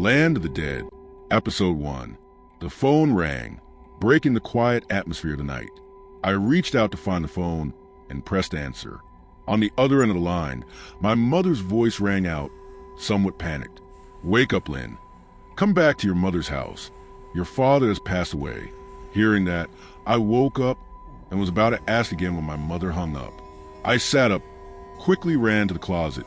Land of the Dead, Episode 1. The phone rang, breaking the quiet atmosphere of the night. I reached out to find the phone and pressed answer. On the other end of the line, my mother's voice rang out, somewhat panicked. "Wake up, Lynn. Come back to your mother's house. Your father has passed away." Hearing that, I woke up and was about to ask again when my mother hung up. I sat up, quickly ran to the closet,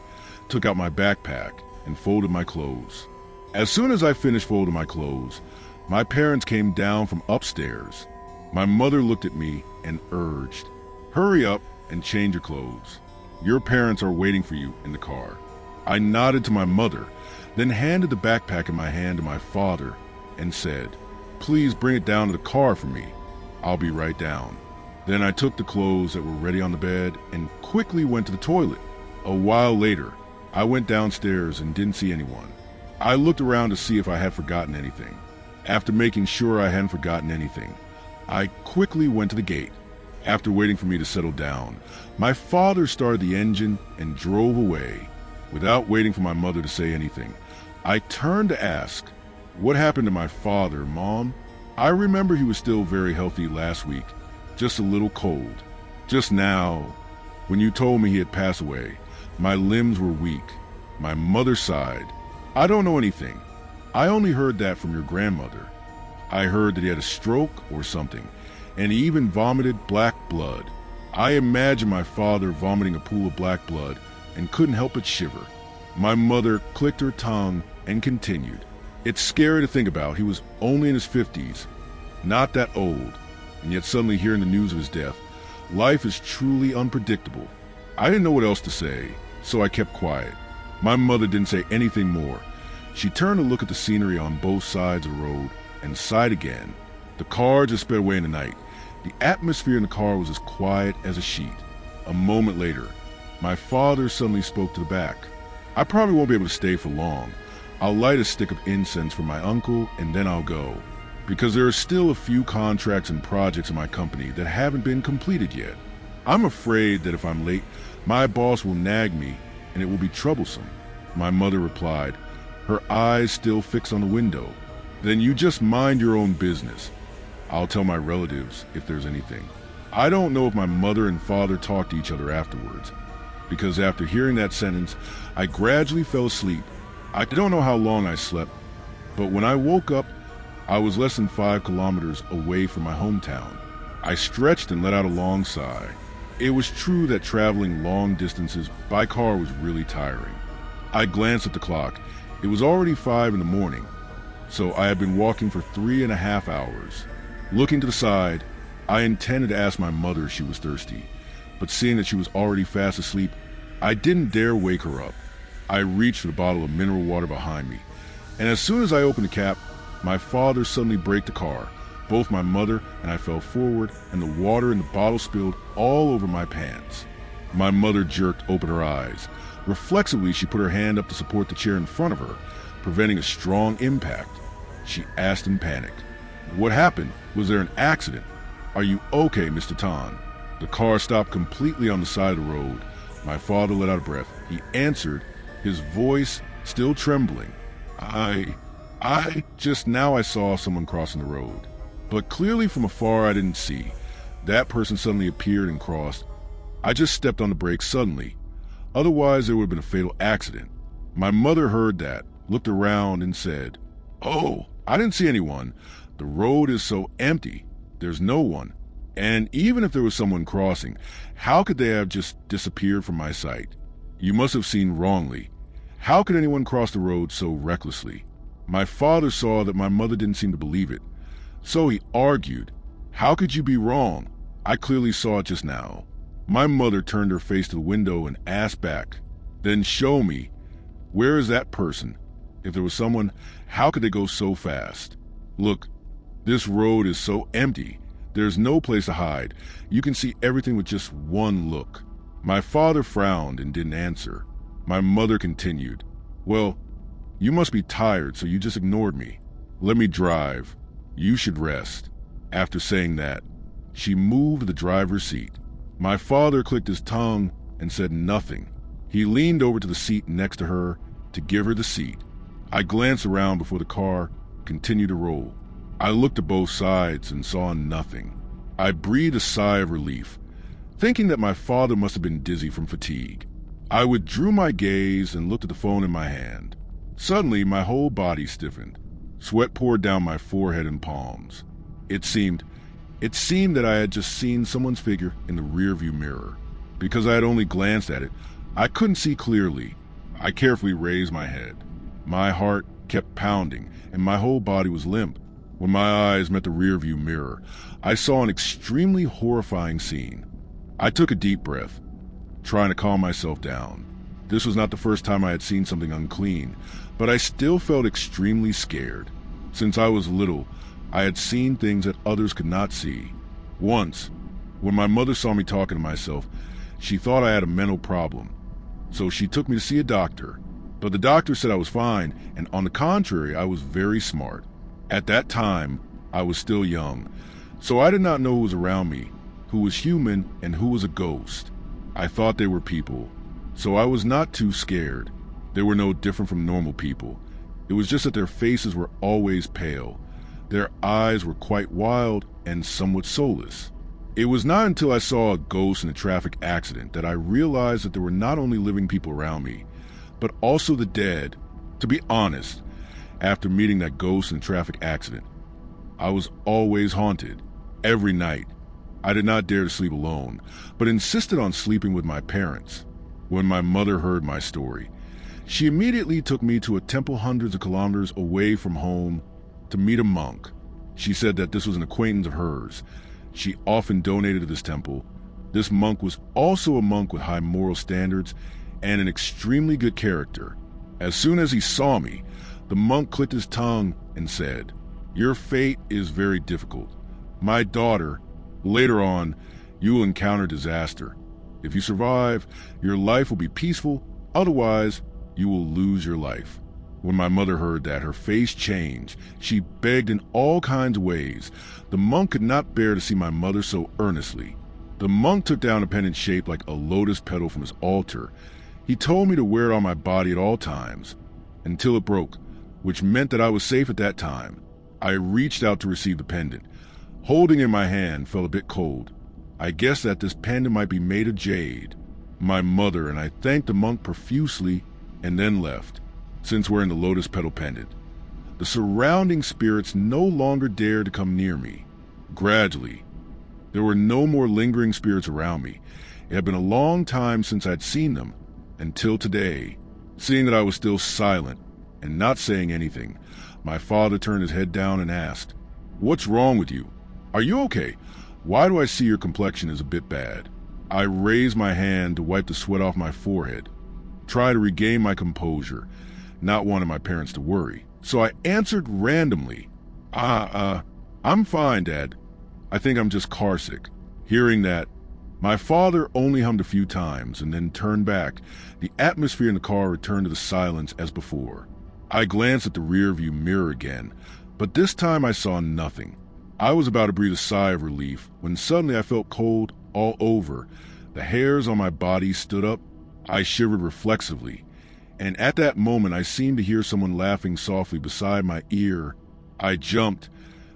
took out my backpack, and folded my clothes. As soon as I finished folding my clothes, my parents came down from upstairs. My mother looked at me and urged, "Hurry up and change your clothes. Your parents are waiting for you in the car." I nodded to my mother, then handed the backpack in my hand to my father and said, "Please bring it down to the car for me. I'll be right down." Then I took the clothes that were ready on the bed and quickly went to the toilet. A while later, I went downstairs and didn't see anyone. I looked around to see if I had forgotten anything. After making sure I hadn't forgotten anything, I quickly went to the gate. After waiting for me to settle down, my father started the engine and drove away. Without waiting for my mother to say anything, I turned to ask, "What happened to my father, Mom?" I remember he was still very healthy last week, just a little cold. Just now, when you told me he had passed away, my limbs were weak. My mother sighed. "I don't know anything. I only heard that from your grandmother. I heard that he had a stroke or something, and he even vomited black blood. I imagined my father vomiting a pool of black blood and couldn't help but shiver." My mother clicked her tongue and continued, "It's scary to think about. He was only in his 50s, not that old, and yet suddenly hearing the news of his death, life is truly unpredictable." I didn't know what else to say, so I kept quiet. My mother didn't say anything more. She turned to look at the scenery on both sides of the road and sighed again. The car just sped away in the night. The atmosphere in the car was as quiet as a sheet. A moment later, my father suddenly spoke to the back. "I probably won't be able to stay for long. I'll light a stick of incense for my uncle and then I'll go, because there are still a few contracts and projects in my company that haven't been completed yet. I'm afraid that if I'm late, my boss will nag me and it will be troublesome." My mother replied, her eyes still fixed on the window. "Then you just mind your own business. I'll tell my relatives if there's anything." I don't know if my mother and father talked to each other afterwards, because after hearing that sentence, I gradually fell asleep. I don't know how long I slept, but when I woke up, I was less than 5 kilometers away from my hometown. I stretched and let out a long sigh. It was true that traveling long distances by car was really tiring. I glanced at the clock. It was already 5 in the morning, so I had been walking for 3.5 hours. Looking to the side, I intended to ask my mother if she was thirsty, but seeing that she was already fast asleep, I didn't dare wake her up. I reached for the bottle of mineral water behind me, and as soon as I opened the cap, my father suddenly braked the car. Both my mother and I fell forward, and the water in the bottle spilled all over my pants. My mother jerked open her eyes. Reflexively, she put her hand up to support the chair in front of her, preventing a strong impact. She asked in panic, "What happened? Was there an accident? Are you okay, Mr. Tan?" The car stopped completely on the side of the road. My father let out a breath. He answered, his voice still trembling, I just now I saw someone crossing the road. But clearly from afar I didn't see. That person suddenly appeared and crossed. I just stepped on the brakes suddenly. Otherwise there would have been a fatal accident." My mother heard that, looked around and said, "Oh, I didn't see anyone. The road is so empty. There's no one. And even if there was someone crossing, how could they have just disappeared from my sight? You must have seen wrongly. How could anyone cross the road so recklessly?" My father saw that my mother didn't seem to believe it, so he argued, "How could you be wrong? I clearly saw it just now." My mother turned her face to the window and asked back, "Then show me. Where is that person? If there was someone, how could they go so fast? Look, this road is so empty. There's no place to hide. You can see everything with just one look." My father frowned and didn't answer. My mother continued, "Well, you must be tired, so you just ignored me. Let me drive. You should rest." After saying that, she moved to the driver's seat. My father clicked his tongue and said nothing. He leaned over to the seat next to her to give her the seat. I glanced around before the car continued to roll. I looked to both sides and saw nothing. I breathed a sigh of relief, thinking that my father must have been dizzy from fatigue. I withdrew my gaze and looked at the phone in my hand. Suddenly, my whole body stiffened. Sweat poured down my forehead and palms. It seemed that I had just seen someone's figure in the rearview mirror. Because I had only glanced at it, I couldn't see clearly. I carefully raised my head. My heart kept pounding, and my whole body was limp. When my eyes met the rearview mirror, I saw an extremely horrifying scene. I took a deep breath, trying to calm myself down. This was not the first time I had seen something unclean, but I still felt extremely scared. Since I was little, I had seen things that others could not see. Once, when my mother saw me talking to myself, she thought I had a mental problem. So she took me to see a doctor. But the doctor said I was fine, and on the contrary, I was very smart. At that time, I was still young, so I did not know who was around me, who was human and who was a ghost. I thought they were people, so I was not too scared. They were no different from normal people. It was just that their faces were always pale. Their eyes were quite wild and somewhat soulless. It was not until I saw a ghost in a traffic accident that I realized that there were not only living people around me, but also the dead. To be honest, after meeting that ghost in a traffic accident, I was always haunted. Every night, I did not dare to sleep alone, but insisted on sleeping with my parents. When my mother heard my story, she immediately took me to a temple hundreds of kilometers away from home to meet a monk. She said that this was an acquaintance of hers. She often donated to this temple. This monk was also a monk with high moral standards and an extremely good character. As soon as he saw me, the monk clicked his tongue and said, "Your fate is very difficult. My daughter, later on, you will encounter disaster. If you survive, your life will be peaceful. Otherwise, you will lose your life." When my mother heard that, her face changed. She begged in all kinds of ways. The monk could not bear to see my mother so earnestly. The monk took down a pendant shaped like a lotus petal from his altar. He told me to wear it on my body at all times, until it broke, which meant that I was safe at that time. I reached out to receive the pendant. Holding it in my hand felt a bit cold. I guessed that this pendant might be made of jade. My mother and I thanked the monk profusely and then left. Since wearing the lotus petal pendant, the surrounding spirits no longer dared to come near me. Gradually, there were no more lingering spirits around me. It had been a long time since I'd seen them, until today. Seeing that I was still silent and not saying anything, my father turned his head down and asked, "What's wrong with you? Are you okay? Why do I see your complexion is a bit bad?" I raised my hand to wipe the sweat off my forehead, try to regain my composure, not wanting my parents to worry. So I answered randomly, I'm fine, Dad. I think I'm just carsick." Hearing that, my father only hummed a few times and then turned back. The atmosphere in the car returned to the silence as before. I glanced at the rearview mirror again, but this time I saw nothing. I was about to breathe a sigh of relief when suddenly I felt cold all over. The hairs on my body stood up. I shivered reflexively, and at that moment I seemed to hear someone laughing softly beside my ear. I jumped,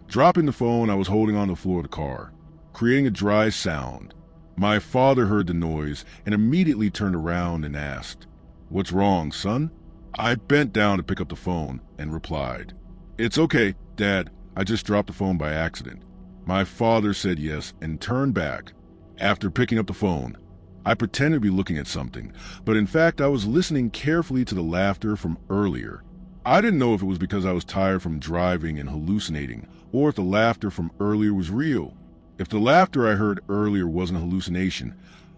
dropping the phone I was holding on the floor of the car, creating a dry sound. My father heard the noise and immediately turned around and asked, "What's wrong, son?" I bent down to pick up the phone and replied, "It's okay, Dad. I just dropped the phone by accident." My father said yes and turned back. After picking up the phone, I pretended to be looking at something, but in fact I was listening carefully to the laughter from earlier. I didn't know if it was because I was tired from driving and hallucinating, or if the laughter from earlier was real. If the laughter I heard earlier wasn't a hallucination,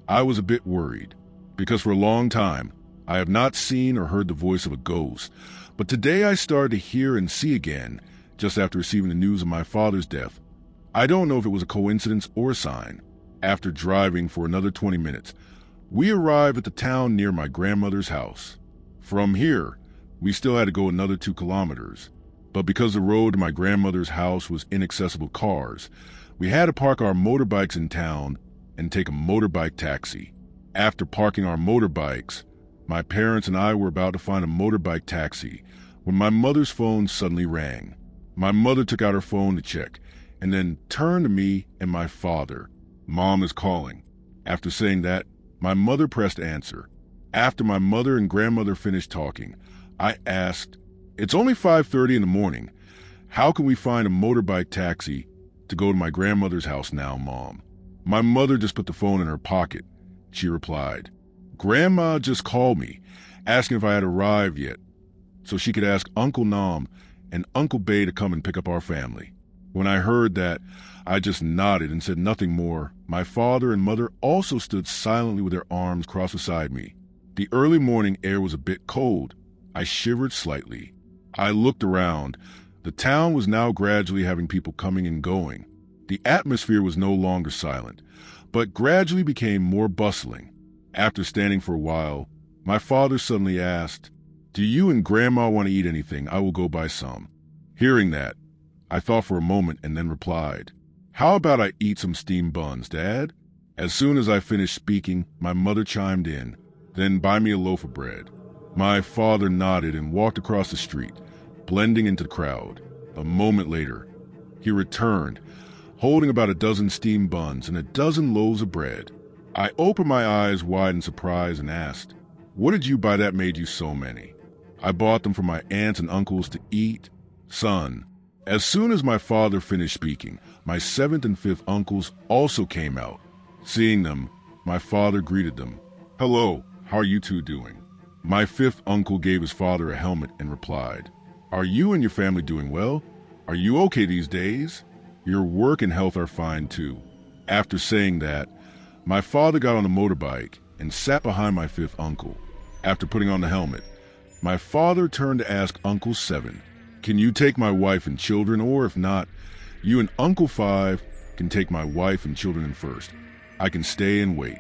I was a bit worried, because for a long time, I have not seen or heard the voice of a ghost, but today I started to hear and see again, just after receiving the news of my father's death. I don't know if it was a coincidence or a sign. After driving for another 20 minutes, we arrived at the town near my grandmother's house. From here, we still had to go another 2 kilometers, but because the road to my grandmother's house was inaccessible cars, we had to park our motorbikes in town and take a motorbike taxi. After parking our motorbikes, my parents and I were about to find a motorbike taxi when my mother's phone suddenly rang. My mother took out her phone to check, and then turned to me and my father. "Mom is calling." After saying that, my mother pressed answer. After my mother and grandmother finished talking, I asked, "It's only 5:30 in the morning. How can we find a motorbike taxi to go to my grandmother's house now, Mom?" My mother just put the phone in her pocket. She replied, "Grandma just called me, asking if I had arrived yet, so she could ask Uncle Nam and Uncle Bay to come and pick up our family." When I heard that, I just nodded and said nothing more. My father and mother also stood silently with their arms crossed beside me. The early morning air was a bit cold. I shivered slightly. I looked around. The town was now gradually having people coming and going. The atmosphere was no longer silent, but gradually became more bustling. After standing for a while, my father suddenly asked, "Do you and Grandma want to eat anything? I will go buy some." Hearing that, I thought for a moment and then replied, "How about I eat some steamed buns, Dad?" As soon as I finished speaking, my mother chimed in, "Then buy me a loaf of bread." My father nodded and walked across the street, blending into the crowd. A moment later, he returned, holding about a dozen steamed buns and a dozen loaves of bread. I opened my eyes wide in surprise and asked, "What did you buy that made you so many?" "I bought them for my aunts and uncles to eat, son." As soon as my father finished speaking, my 7th and 5th uncles also came out. Seeing them, my father greeted them. "Hello, how are you two doing?" My 5th uncle gave his father a helmet and replied, "Are you and your family doing well? Are you okay these days? Your work and health are fine too." After saying that, my father got on a motorbike and sat behind my 5th uncle. After putting on the helmet, my father turned to ask Uncle 7, "Can you take my wife and children, or if not, you and Uncle 5 can take my wife and children in first. I can stay and wait."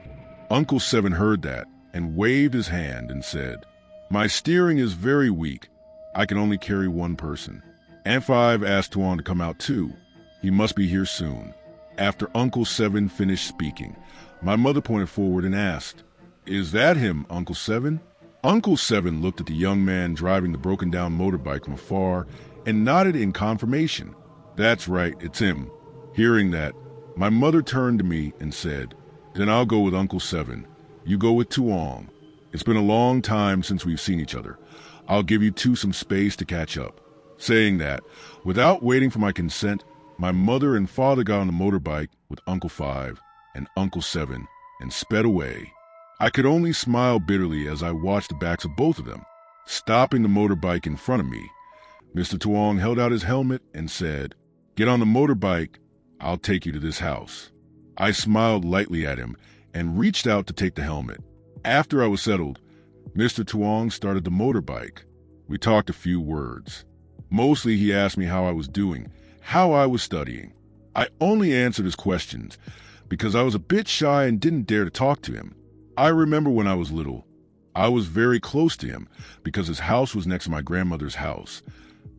Uncle 7 heard that and waved his hand and said, "My steering is very weak. I can only carry one person." Aunt 5 asked Tuan to come out too. He must be here soon. After Uncle 7 finished speaking, my mother pointed forward and asked, "Is that him, Uncle 7? Uncle 7 looked at the young man driving the broken-down motorbike from afar and nodded in confirmation. "That's right, it's him." Hearing that, my mother turned to me and said, "Then I'll go with Uncle 7. You go with Tuong. It's been a long time since we've seen each other. I'll give you two some space to catch up." Saying that, without waiting for my consent, my mother and father got on the motorbike with Uncle 5 and Uncle 7 and sped away. I could only smile bitterly as I watched the backs of both of them. Stopping the motorbike in front of me, Mr. Tuong held out his helmet and said, "Get on the motorbike, I'll take you to this house." I smiled lightly at him and reached out to take the helmet. After I was settled, Mr. Tuong started the motorbike. We talked a few words. Mostly he asked me how I was doing, how I was studying. I only answered his questions because I was a bit shy and didn't dare to talk to him. I remember when I was little, I was very close to him because his house was next to my grandmother's house.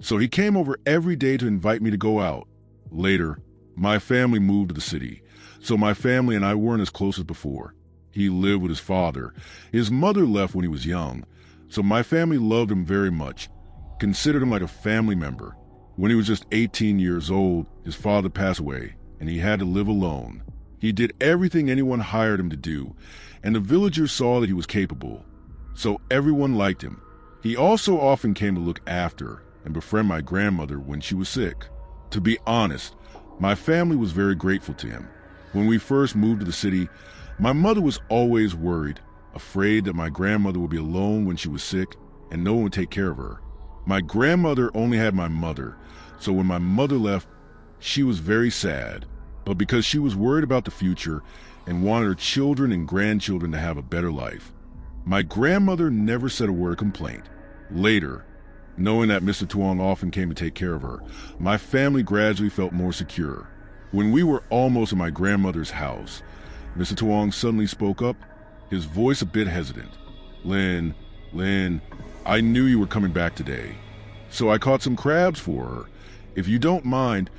So he came over every day to invite me to go out. Later, my family moved to the city, so my family and I weren't as close as before. He lived with his father. His mother left when he was young, so my family loved him very much, considered him like a family member. When he was just 18 years old, his father passed away, and he had to live alone. He did everything anyone hired him to do, and the villagers saw that he was capable, so everyone liked him. He also often came to look after and befriend my grandmother when she was sick. To be honest, my family was very grateful to him. When we first moved to the city, my mother was always worried, afraid that my grandmother would be alone when she was sick and no one would take care of her. My grandmother only had my mother, so when my mother left, she was very sad. But because she was worried about the future and wanted her children and grandchildren to have a better life, my grandmother never said a word of complaint. Later, knowing that Mr. Tuong often came to take care of her, my family gradually felt more secure. When we were almost at my grandmother's house, Mr. Tuong suddenly spoke up, his voice a bit hesitant. Lin, I knew you were coming back today, so I caught some crabs for her. If you don't mind,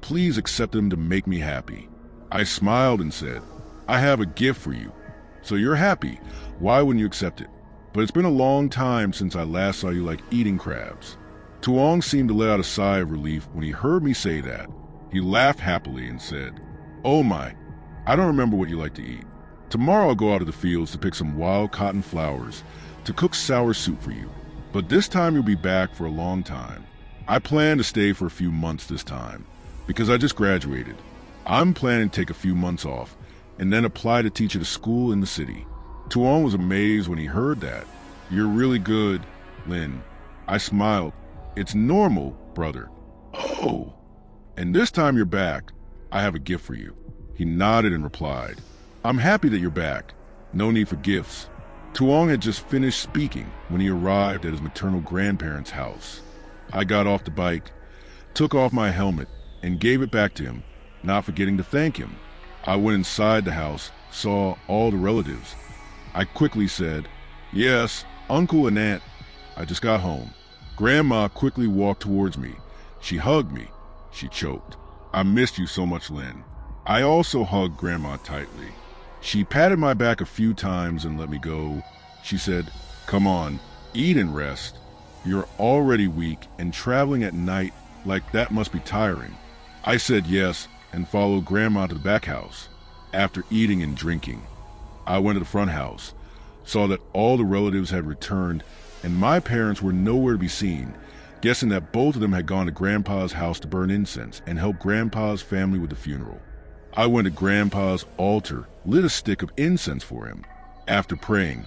please accept them to make me happy." I smiled and said, "I have a gift for you. So you're happy. Why wouldn't you accept it? But it's been a long time since I last saw you like eating crabs." Tuong seemed to let out a sigh of relief when he heard me say that. He laughed happily and said, "Oh my, I don't remember what you like to eat. Tomorrow I'll go out to the fields to pick some wild cotton flowers to cook sour soup for you. But this time you'll be back for a long time. I plan to stay for a few months this time, because I just graduated. I'm planning to take a few months off and then apply to teach at a school in the city." Tuong was amazed when he heard that. "You're really good, Lin." I smiled. "It's normal, brother." "Oh, and this time you're back. I have a gift for you." He nodded and replied, "I'm happy that you're back. No need for gifts." Tuong had just finished speaking when he arrived at his maternal grandparents' house. I got off the bike, took off my helmet, and gave it back to him, not forgetting to thank him. I went inside the house, saw all the relatives. I quickly said, "Yes, Uncle and Aunt. I just got home." Grandma quickly walked towards me. She hugged me. She choked. "I missed you so much, Lin." I also hugged Grandma tightly. She patted my back a few times and let me go. She said, "Come on, eat and rest. You're already weak, and traveling at night like that must be tiring." I said yes and followed Grandma to the back house. After eating and drinking, I went to the front house, saw that all the relatives had returned and my parents were nowhere to be seen, guessing that both of them had gone to Grandpa's house to burn incense and help Grandpa's family with the funeral. I went to Grandpa's altar, lit a stick of incense for him. After praying,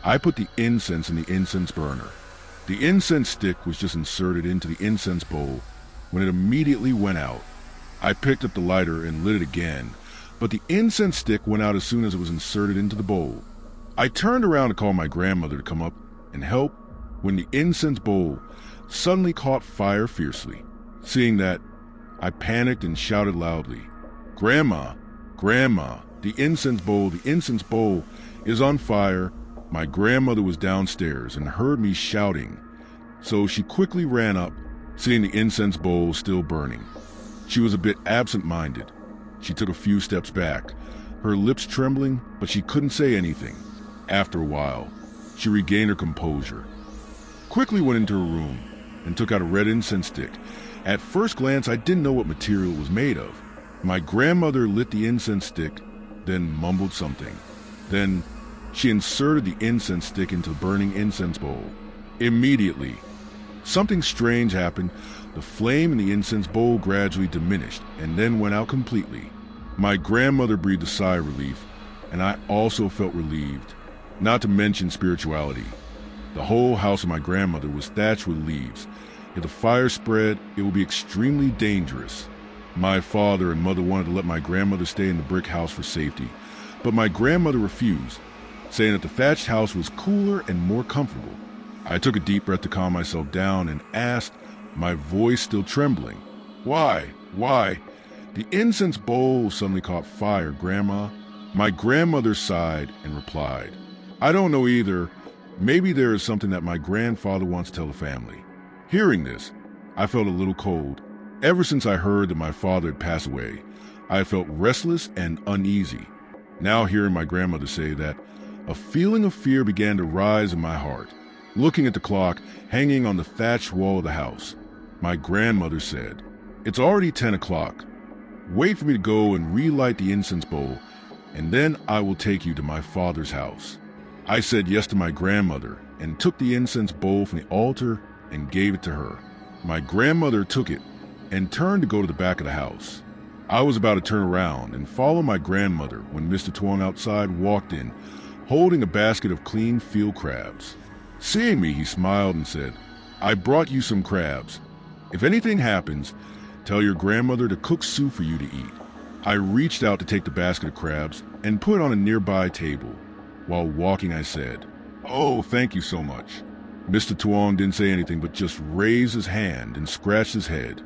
I put the incense in the incense burner. The incense stick was just inserted into the incense bowl when it immediately went out. I picked up the lighter and lit it again, but the incense stick went out as soon as it was inserted into the bowl. I turned around to call my grandmother to come up and help when the incense bowl suddenly caught fire fiercely. Seeing that, I panicked and shouted loudly, "Grandma, Grandma, the incense bowl is on fire." My grandmother was downstairs and heard me shouting, so she quickly ran up, seeing the incense bowl still burning. She was a bit absent-minded. She took a few steps back, her lips trembling, but she couldn't say anything. After a while, she regained her composure, quickly went into her room, and took out a red incense stick. At first glance, I didn't know what material it was made of. My grandmother lit the incense stick, then mumbled something. Then she inserted the incense stick into the burning incense bowl. Immediately, something strange happened. The flame in the incense bowl gradually diminished and then went out completely. My grandmother breathed a sigh of relief, and I also felt relieved, not to mention spirituality. The whole house of my grandmother was thatched with leaves. If the fire spread, it would be extremely dangerous. My father and mother wanted to let my grandmother stay in the brick house for safety, but my grandmother refused, saying that the thatched house was cooler and more comfortable. I took a deep breath to calm myself down and asked, my voice still trembling, Why? The incense bowl suddenly caught fire, Grandma." My grandmother sighed and replied, "I don't know either. Maybe there is something that my grandfather wants to tell the family." Hearing this, I felt a little cold. Ever since I heard that my father had passed away, I felt restless and uneasy. Now hearing my grandmother say that, a feeling of fear began to rise in my heart. Looking at the clock hanging on the thatched wall of the house, my grandmother said, "It's already 10 o'clock. Wait for me to go and relight the incense bowl, and then I will take you to my father's house." I said yes to my grandmother and took the incense bowl from the altar and gave it to her. My grandmother took it and turned to go to the back of the house. I was about to turn around and follow my grandmother when Mr. Tuong outside walked in, holding a basket of clean field crabs. Seeing me, he smiled and said, "I brought you some crabs. If anything happens, tell your grandmother to cook soup for you to eat." I reached out to take the basket of crabs and put it on a nearby table. While walking, I said, "Oh, thank you so much." Mr. Tuong didn't say anything but just raised his hand and scratched his head,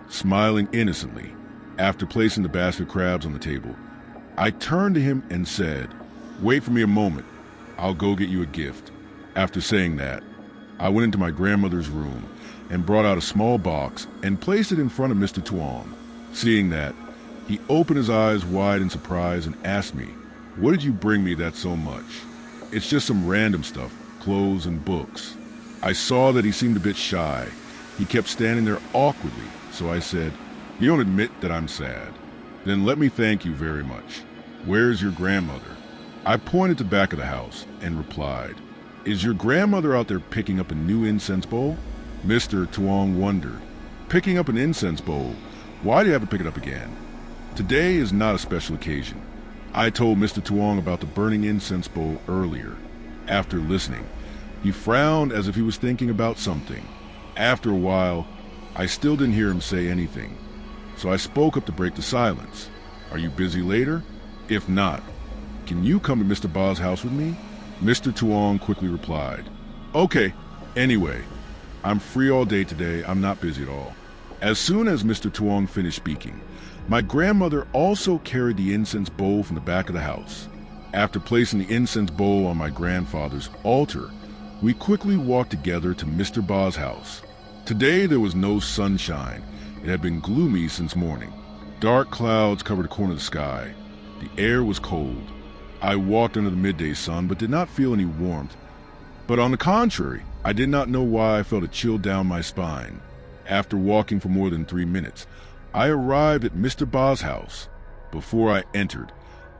smiling innocently. After placing the basket of crabs on the table, I turned to him and said, "Wait for me a moment. I'll go get you a gift." After saying that, I went into my grandmother's room and brought out a small box and placed it in front of Mr. Tuong. Seeing that, he opened his eyes wide in surprise and asked me, "What did you bring me that's so much?" "It's just some random stuff, clothes and books." I saw that he seemed a bit shy, He kept standing there awkwardly, so I said, "You don't admit that I'm sad. Then let me thank you very much. Where's your grandmother?" I pointed to the back of the house and replied, "Is your grandmother out there picking up a new incense bowl?" Mr. Tuong wondered. "Picking up an incense bowl? Why do you have to pick it up again?" "Today is not a special occasion." I told Mr. Tuong about the burning incense bowl earlier. After listening, he frowned as if he was thinking about something. After a while, I still didn't hear him say anything, so I spoke up to break the silence. "Are you busy later? If not, can you come to Mr. Ba's house with me?" Mr. Tuong quickly replied, "Okay, anyway, I'm free all day today. I'm not busy at all." As soon as Mr. Tuong finished speaking, my grandmother also carried the incense bowl from the back of the house. After placing the incense bowl on my grandfather's altar, we quickly walked together to Mr. Ba's house. Today there was no sunshine. It had been gloomy since morning. Dark clouds covered a corner of the sky. The air was cold. I walked under the midday sun but did not feel any warmth. But on the contrary, I did not know why I felt a chill down my spine. After walking for more than 3 minutes, I arrived at Mr. Ba's house. Before I entered,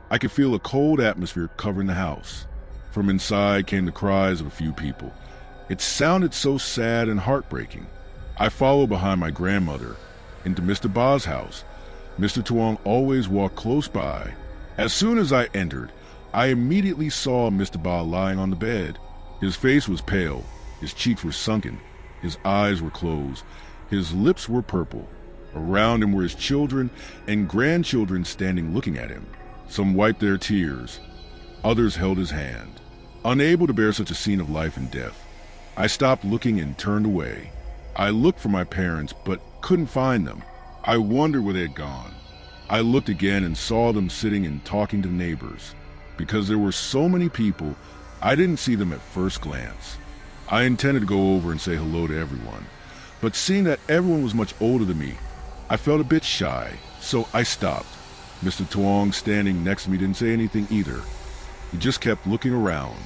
I could feel a cold atmosphere covering the house. From inside came the cries of a few people. It sounded so sad and heartbreaking. I followed behind my grandmother into Mr. Ba's house. Mr. Tuong always walked close by. As soon as I entered, I immediately saw Mr. Ba lying on the bed. His face was pale, his cheeks were sunken, his eyes were closed, his lips were purple. Around him were his children and grandchildren standing looking at him. Some wiped their tears, others held his hand. Unable to bear such a scene of life and death, I stopped looking and turned away. I looked for my parents, but couldn't find them. I wondered where they had gone. I looked again and saw them sitting and talking to neighbors. Because there were so many people, I didn't see them at first glance. I intended to go over and say hello to everyone, but seeing that everyone was much older than me, I felt a bit shy, so I stopped. Mr. Tuong, standing next to me, didn't say anything either. He just kept looking around.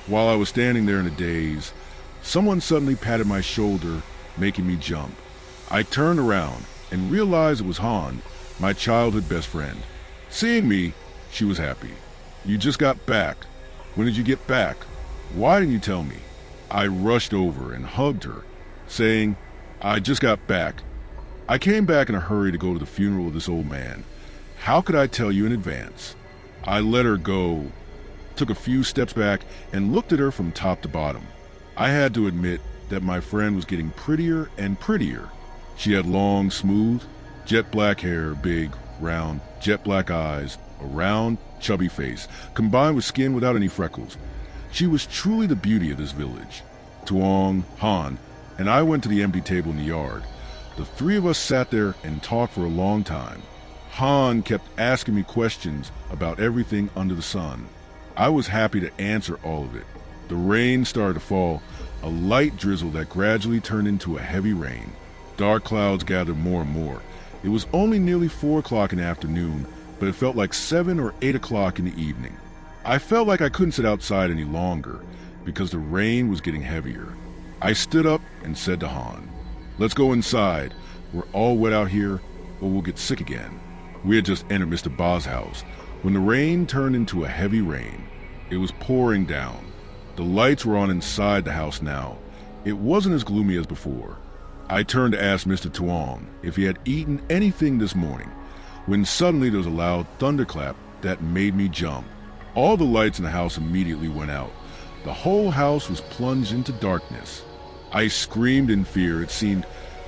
While I was standing there in a daze, someone suddenly patted my shoulder, making me jump. I turned around and realized it was Han, my childhood best friend. Seeing me, she was happy. "You just got back. When did you get back? Why didn't you tell me?" I rushed over and hugged her, saying, "I just got back. I came back in a hurry to go to the funeral of this old man. How could I tell you in advance?" I let her go, took a few steps back, and looked at her from top to bottom. I had to admit that my friend was getting prettier and prettier. She had long, smooth, jet black hair, big, round, jet black eyes, a round, chubby face, combined with skin without any freckles. She was truly the beauty of this village. Tuong, Han, and I went to the empty table in the yard. The three of us sat there and talked for a long time. Han kept asking me questions about everything under the sun. I was happy to answer all of it. The rain started to fall, a light drizzle that gradually turned into a heavy rain. Dark clouds gathered more and more. It was only nearly 4 o'clock in the afternoon, but it felt like 7 or 8 o'clock in the evening. I felt like I couldn't sit outside any longer because the rain was getting heavier. I stood up and said to Han, "Let's go inside. We're all wet out here, or we'll get sick again." We had just entered Mr. Ba's house when the rain turned into a heavy rain. It was pouring down. The lights were on inside the house now. It wasn't as gloomy as before. I turned to ask Mr. Tuong if he had eaten anything this morning, when suddenly there was a loud thunderclap that made me jump. All the lights in the house immediately went out. The whole house was plunged into darkness. I screamed in fear. It seemed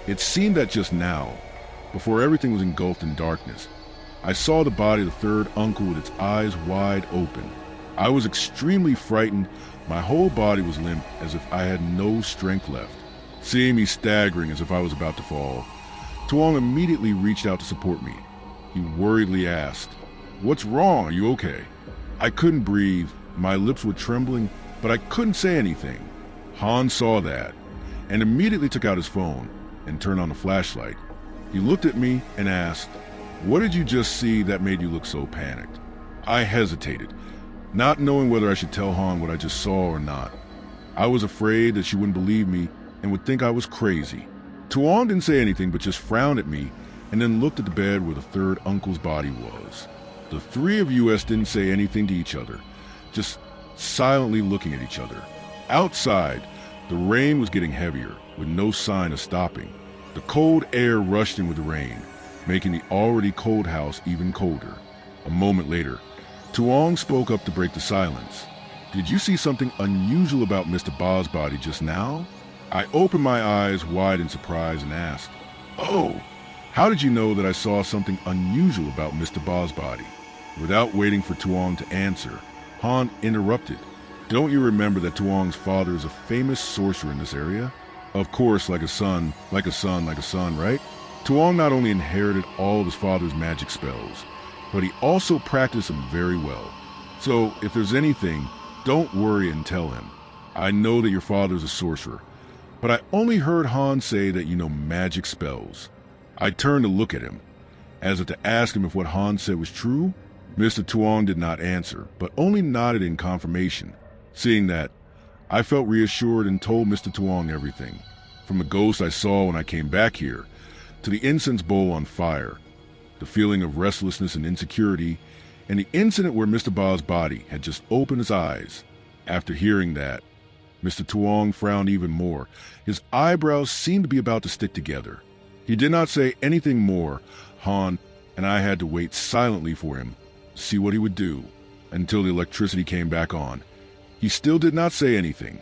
that just now, before everything was engulfed in darkness, I saw the body of the third uncle with its eyes wide open. I was extremely frightened. My whole body was limp as if I had no strength left. Seeing me staggering as if I was about to fall, Tuong immediately reached out to support me. He worriedly asked, "What's wrong? Are you okay?" I couldn't breathe. My lips were trembling, but I couldn't say anything. Han saw that and immediately took out his phone and turned on the flashlight. He looked at me and asked, "What did you just see that made you look so panicked?" I hesitated, not knowing whether I should tell Han what I just saw or not. I was afraid that she wouldn't believe me and would think I was crazy. Tuong didn't say anything but just frowned at me and then looked at the bed where the third uncle's body was. The three of us didn't say anything to each other, just silently looking at each other. Outside, the rain was getting heavier, with no sign of stopping. The cold air rushed in with the rain, making the already cold house even colder. A moment later, Tuong spoke up to break the silence. "Did you see something unusual about Mr. Ba's body just now?" I opened my eyes wide in surprise and asked, "Oh, how did you know that I saw something unusual about Mr. Ba's body?" Without waiting for Tuong to answer, Han interrupted. "Don't you remember that Tuong's father is a famous sorcerer in this area? Of course, like a son, right? Tuong not only inherited all of his father's magic spells, but he also practiced them very well. So if there's anything, don't worry and tell him. I know that your father is a sorcerer, but I only heard Han say that you know magic spells." I turned to look at him, as if to ask him if what Han said was true. Mr. Tuong did not answer, but only nodded in confirmation. Seeing that, I felt reassured and told Mr. Tuong everything, from the ghost I saw when I came back here, to the incense bowl on fire, the feeling of restlessness and insecurity, and the incident where Mr. Ba's body had just opened his eyes. After hearing that, Mr. Tuong frowned even more. His eyebrows seemed to be about to stick together. He did not say anything more. Han and I had to wait silently for him, see what he would do, until the electricity came back on. He still did not say anything,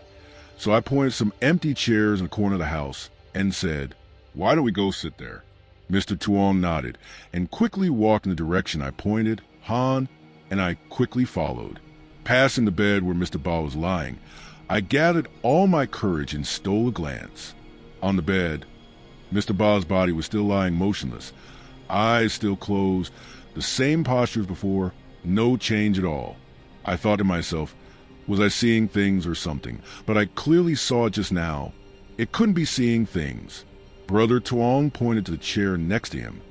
so I pointed some empty chairs in the corner of the house and said, "Why don't we go sit there?" Mr. Tuong nodded and quickly walked in the direction I pointed. Han and I quickly followed. Passing the bed where Mr. Ba was lying, I gathered all my courage and stole a glance. On the bed, Mr. Ba's body was still lying motionless, eyes still closed, the same posture as before, no change at all. I thought to myself, was I seeing things or something? But I clearly saw it just now. It couldn't be seeing things. Brother Tuong pointed to the chair next to him,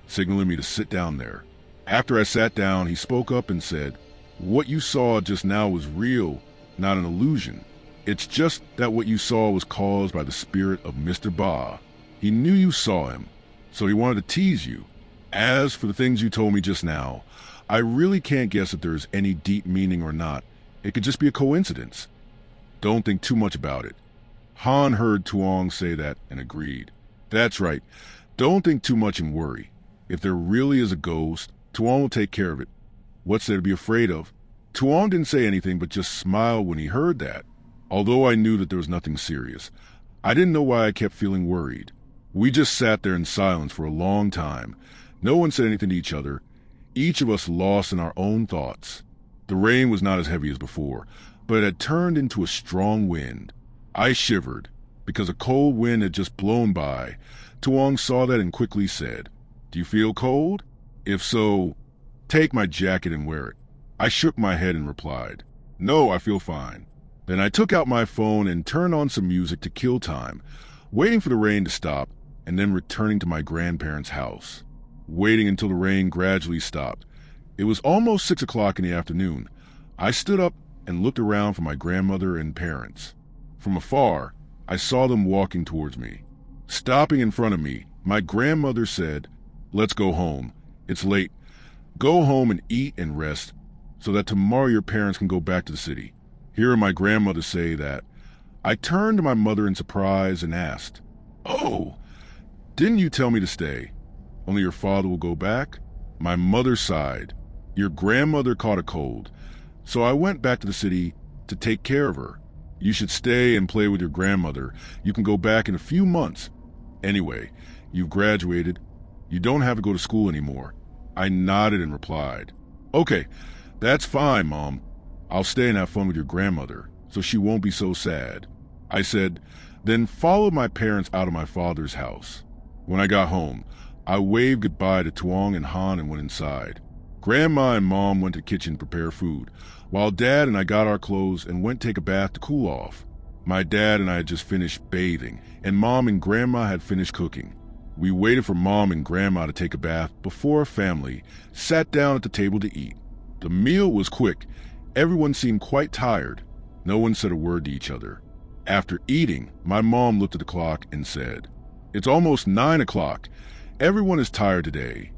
signaling me to sit down there. After I sat down, he spoke up and said, "What you saw just now was real, not an illusion. It's just that what you saw was caused by the spirit of Mr. Ba. He knew you saw him, so he wanted to tease you. As for the things you told me just now, I really can't guess if there's any deep meaning or not. It could just be a coincidence. Don't think too much about it." Han heard Tuong say that and agreed. "That's right. Don't think too much and worry. If there really is a ghost, Tuong will take care of it. What's there to be afraid of?" Tuong didn't say anything but just smiled when he heard that. Although I knew that there was nothing serious, I didn't know why I kept feeling worried. We just sat there in silence for a long time. No one said anything to each other, each of us lost in our own thoughts. The rain was not as heavy as before, but it had turned into a strong wind. I shivered, because a cold wind had just blown by. Tuong saw that and quickly said, "Do you feel cold? If so, take my jacket and wear it." I shook my head and replied, "No, I feel fine." Then I took out my phone and turned on some music to kill time, waiting for the rain to stop, and then returning to my grandparents' house. Waiting until the rain gradually stopped. It was almost 6 o'clock in the afternoon. I stood up and looked around for my grandmother and parents. From afar, I saw them walking towards me. Stopping in front of me, my grandmother said, "Let's go home. It's late. Go home and eat and rest so that tomorrow your parents can go back to the city." Hearing my grandmother say that, I turned to my mother in surprise and asked, "Oh, didn't you tell me to stay? Only your father will go back?" My mother sighed. "Your grandmother caught a cold, so I went back to the city to take care of her. You should stay and play with your grandmother. You can go back in a few months. Anyway, you've graduated. You don't have to go to school anymore." I nodded and replied, "Okay, that's fine, Mom. I'll stay and have fun with your grandmother, so she won't be so sad." I said, then followed my parents out of my father's house. When I got home, I waved goodbye to Tuong and Han and went inside. Grandma and Mom went to the kitchen to prepare food, while Dad and I got our clothes and went to take a bath to cool off. My dad and I had just finished bathing, and Mom and Grandma had finished cooking. We waited for Mom and Grandma to take a bath before our family sat down at the table to eat. The meal was quick. Everyone seemed quite tired. No one said a word to each other. After eating, my mom looked at the clock and said, It's almost 9 o'clock. Everyone is tired today.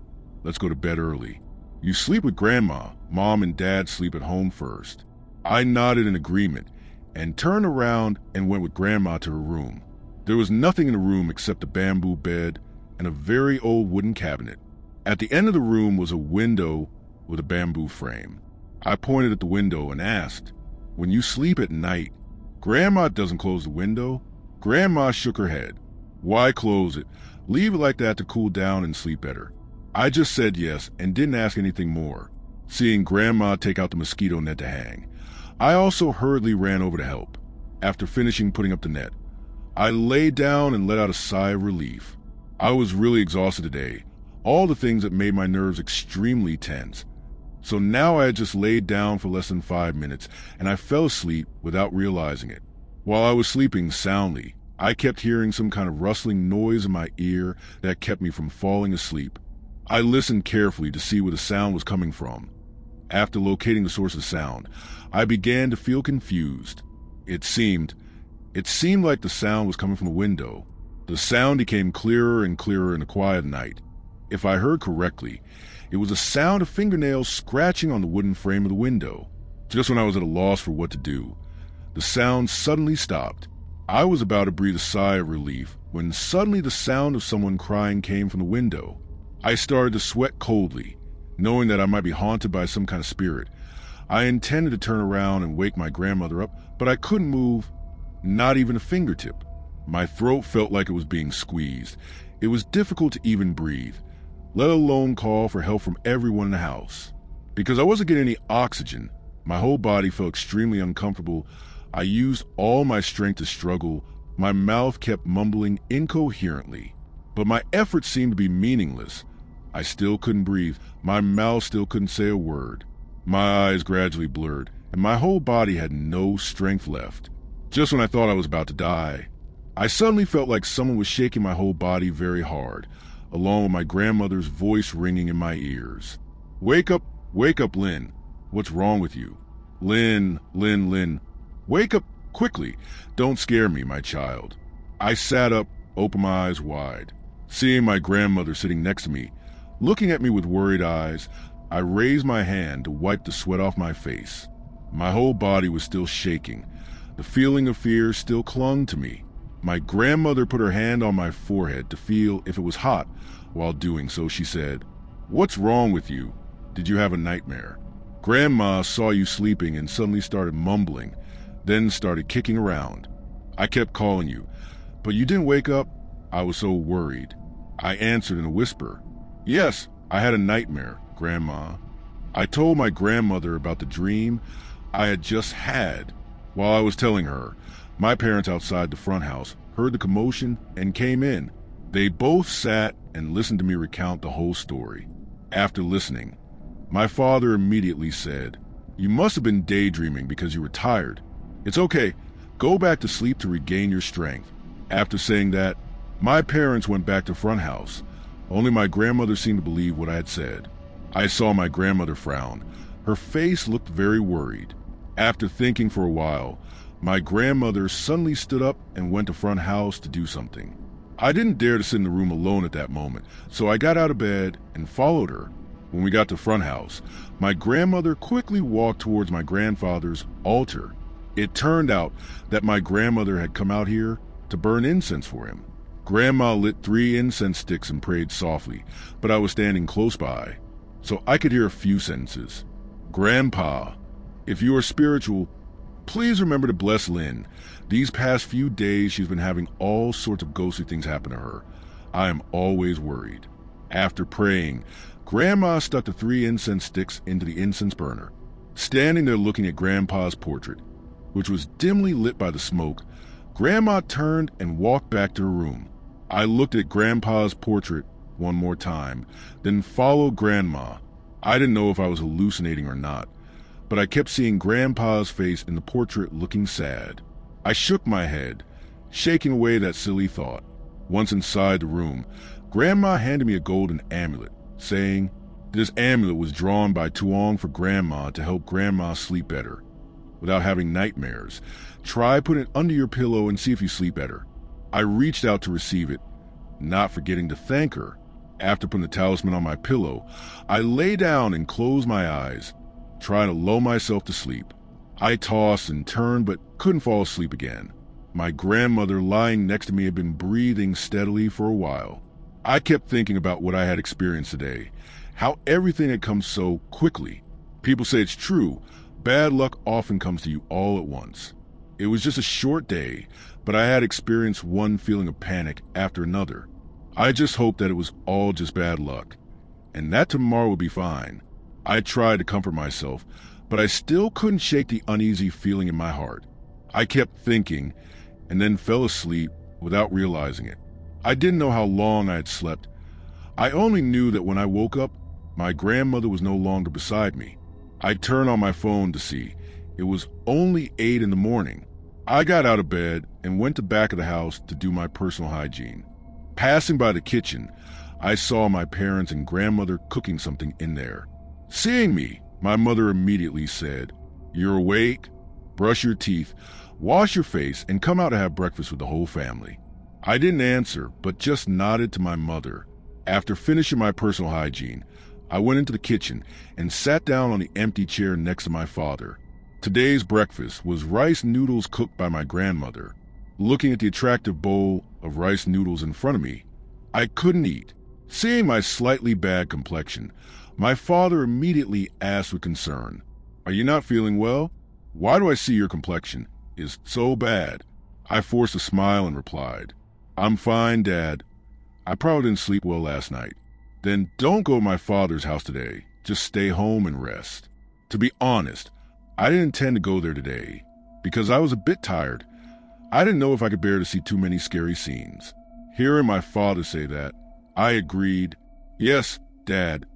Let's go to bed early. You sleep with Grandma. Mom and Dad sleep at home first." I nodded in agreement and turned around and went with Grandma to her room. There was nothing in the room except a bamboo bed and a very old wooden cabinet. At the end of the room was a window with a bamboo frame. I pointed at the window and asked, "When you sleep at night, Grandma doesn't close the window?" Grandma shook her head. "Why close it? Leave it like that to cool down and sleep better." I just said yes and didn't ask anything more, seeing Grandma take out the mosquito net to hang. I also hurriedly ran over to help. After finishing putting up the net, I lay down and let out a sigh of relief. I was really exhausted today, all the things that made my nerves extremely tense. So now I had just laid down for less than 5 minutes, and I fell asleep without realizing it. While I was sleeping soundly, I kept hearing some kind of rustling noise in my ear that kept me from falling asleep. I listened carefully to see where the sound was coming from. After locating the source of the sound, I began to feel confused. It seemed like the sound was coming from the window. The sound became clearer and clearer in the quiet night. If I heard correctly, it was the sound of fingernails scratching on the wooden frame of the window. Just when I was at a loss for what to do, the sound suddenly stopped. I was about to breathe a sigh of relief when suddenly the sound of someone crying came from the window. I started to sweat coldly, knowing that I might be haunted by some kind of spirit. I intended to turn around and wake my grandmother up, but I couldn't move, not even a fingertip. My throat felt like it was being squeezed. It was difficult to even breathe, let alone call for help from everyone in the house. Because I wasn't getting any oxygen, my whole body felt extremely uncomfortable. I used all my strength to struggle. My mouth kept mumbling incoherently, but my efforts seemed to be meaningless. I still couldn't breathe. My mouth still couldn't say a word. My eyes gradually blurred, and my whole body had no strength left. Just when I thought I was about to die, I suddenly felt like someone was shaking my whole body very hard, along with my grandmother's voice ringing in my ears. Wake up, Lynn. What's wrong with you? Lynn. Wake up quickly. Don't scare me, my child." I sat up, opened my eyes wide. Seeing my grandmother sitting next to me, looking at me with worried eyes, I raised my hand to wipe the sweat off my face. My whole body was still shaking. The feeling of fear still clung to me. My grandmother put her hand on my forehead to feel if it was hot. While doing so, she said, "What's wrong with you? Did you have a nightmare?" Grandma saw you sleeping and suddenly started mumbling, then started kicking around. I kept calling you, but you didn't wake up. I was so worried. I answered in a whisper, "Yes, I had a nightmare, Grandma." I told my grandmother about the dream I had just had. While I was telling her, my parents outside the front house heard the commotion and came in. They both sat and listened to me recount the whole story. After listening, my father immediately said, "You must have been daydreaming because you were tired. It's okay. Go back to sleep to regain your strength." After saying that, my parents went back to front house. Only my grandmother seemed to believe what I had said. I saw my grandmother frown. Her face looked very worried. After thinking for a while, my grandmother suddenly stood up and went to front house to do something. I didn't dare to sit in the room alone at that moment, so I got out of bed and followed her. When we got to front house, my grandmother quickly walked towards my grandfather's altar. It turned out that my grandmother had come out here to burn incense for him. Grandma lit 3 incense sticks and prayed softly, but I was standing close by, so I could hear a few sentences. "Grandpa, if you are spiritual, please remember to bless Lynn. These past few days she's been having all sorts of ghostly things happen to her. I am always worried." After praying, Grandma stuck the 3 incense sticks into the incense burner. Standing there looking at Grandpa's portrait, which was dimly lit by the smoke, Grandma turned and walked back to her room. I looked at Grandpa's portrait one more time, then followed Grandma. I didn't know if I was hallucinating or not, but I kept seeing Grandpa's face in the portrait looking sad. I shook my head, shaking away that silly thought. Once inside the room, Grandma handed me a golden amulet, saying this amulet was drawn by Tuong for Grandma to help Grandma sleep better. Without having nightmares, try putting it under your pillow and see if you sleep better. I reached out to receive it, not forgetting to thank her. After putting the talisman on my pillow, I lay down and closed my eyes, trying to lull myself to sleep. I tossed and turned but couldn't fall asleep again. My grandmother lying next to me had been breathing steadily for a while. I kept thinking about what I had experienced today, how everything had come so quickly. People say it's true, bad luck often comes to you all at once. It was just a short day, but I had experienced one feeling of panic after another. I just hoped that it was all just bad luck, and that tomorrow would be fine. I tried to comfort myself, but I still couldn't shake the uneasy feeling in my heart. I kept thinking, and then fell asleep without realizing it. I didn't know how long I had slept. I only knew that when I woke up, my grandmother was no longer beside me. I turned on my phone to see. It was only 8 in the morning. I got out of bed and went to the back of the house to do my personal hygiene. Passing by the kitchen, I saw my parents and grandmother cooking something in there. Seeing me, my mother immediately said, "You're awake? Brush your teeth, wash your face, and come out to have breakfast with the whole family." I didn't answer, but just nodded to my mother. After finishing my personal hygiene, I went into the kitchen and sat down on the empty chair next to my father. Today's breakfast was rice noodles cooked by my grandmother. Looking at the attractive bowl of rice noodles in front of me, I couldn't eat. Seeing my slightly bad complexion, my father immediately asked with concern, "Are you not feeling well? Why do I see your complexion is so bad?" I forced a smile and replied, "I'm fine, Dad. I probably didn't sleep well last night." "Then don't go to my father's house today. Just stay home and rest." To be honest, I didn't intend to go there today because I was a bit tired. I didn't know if I could bear to see too many scary scenes. Hearing my father say that, I agreed, "Yes, Dad.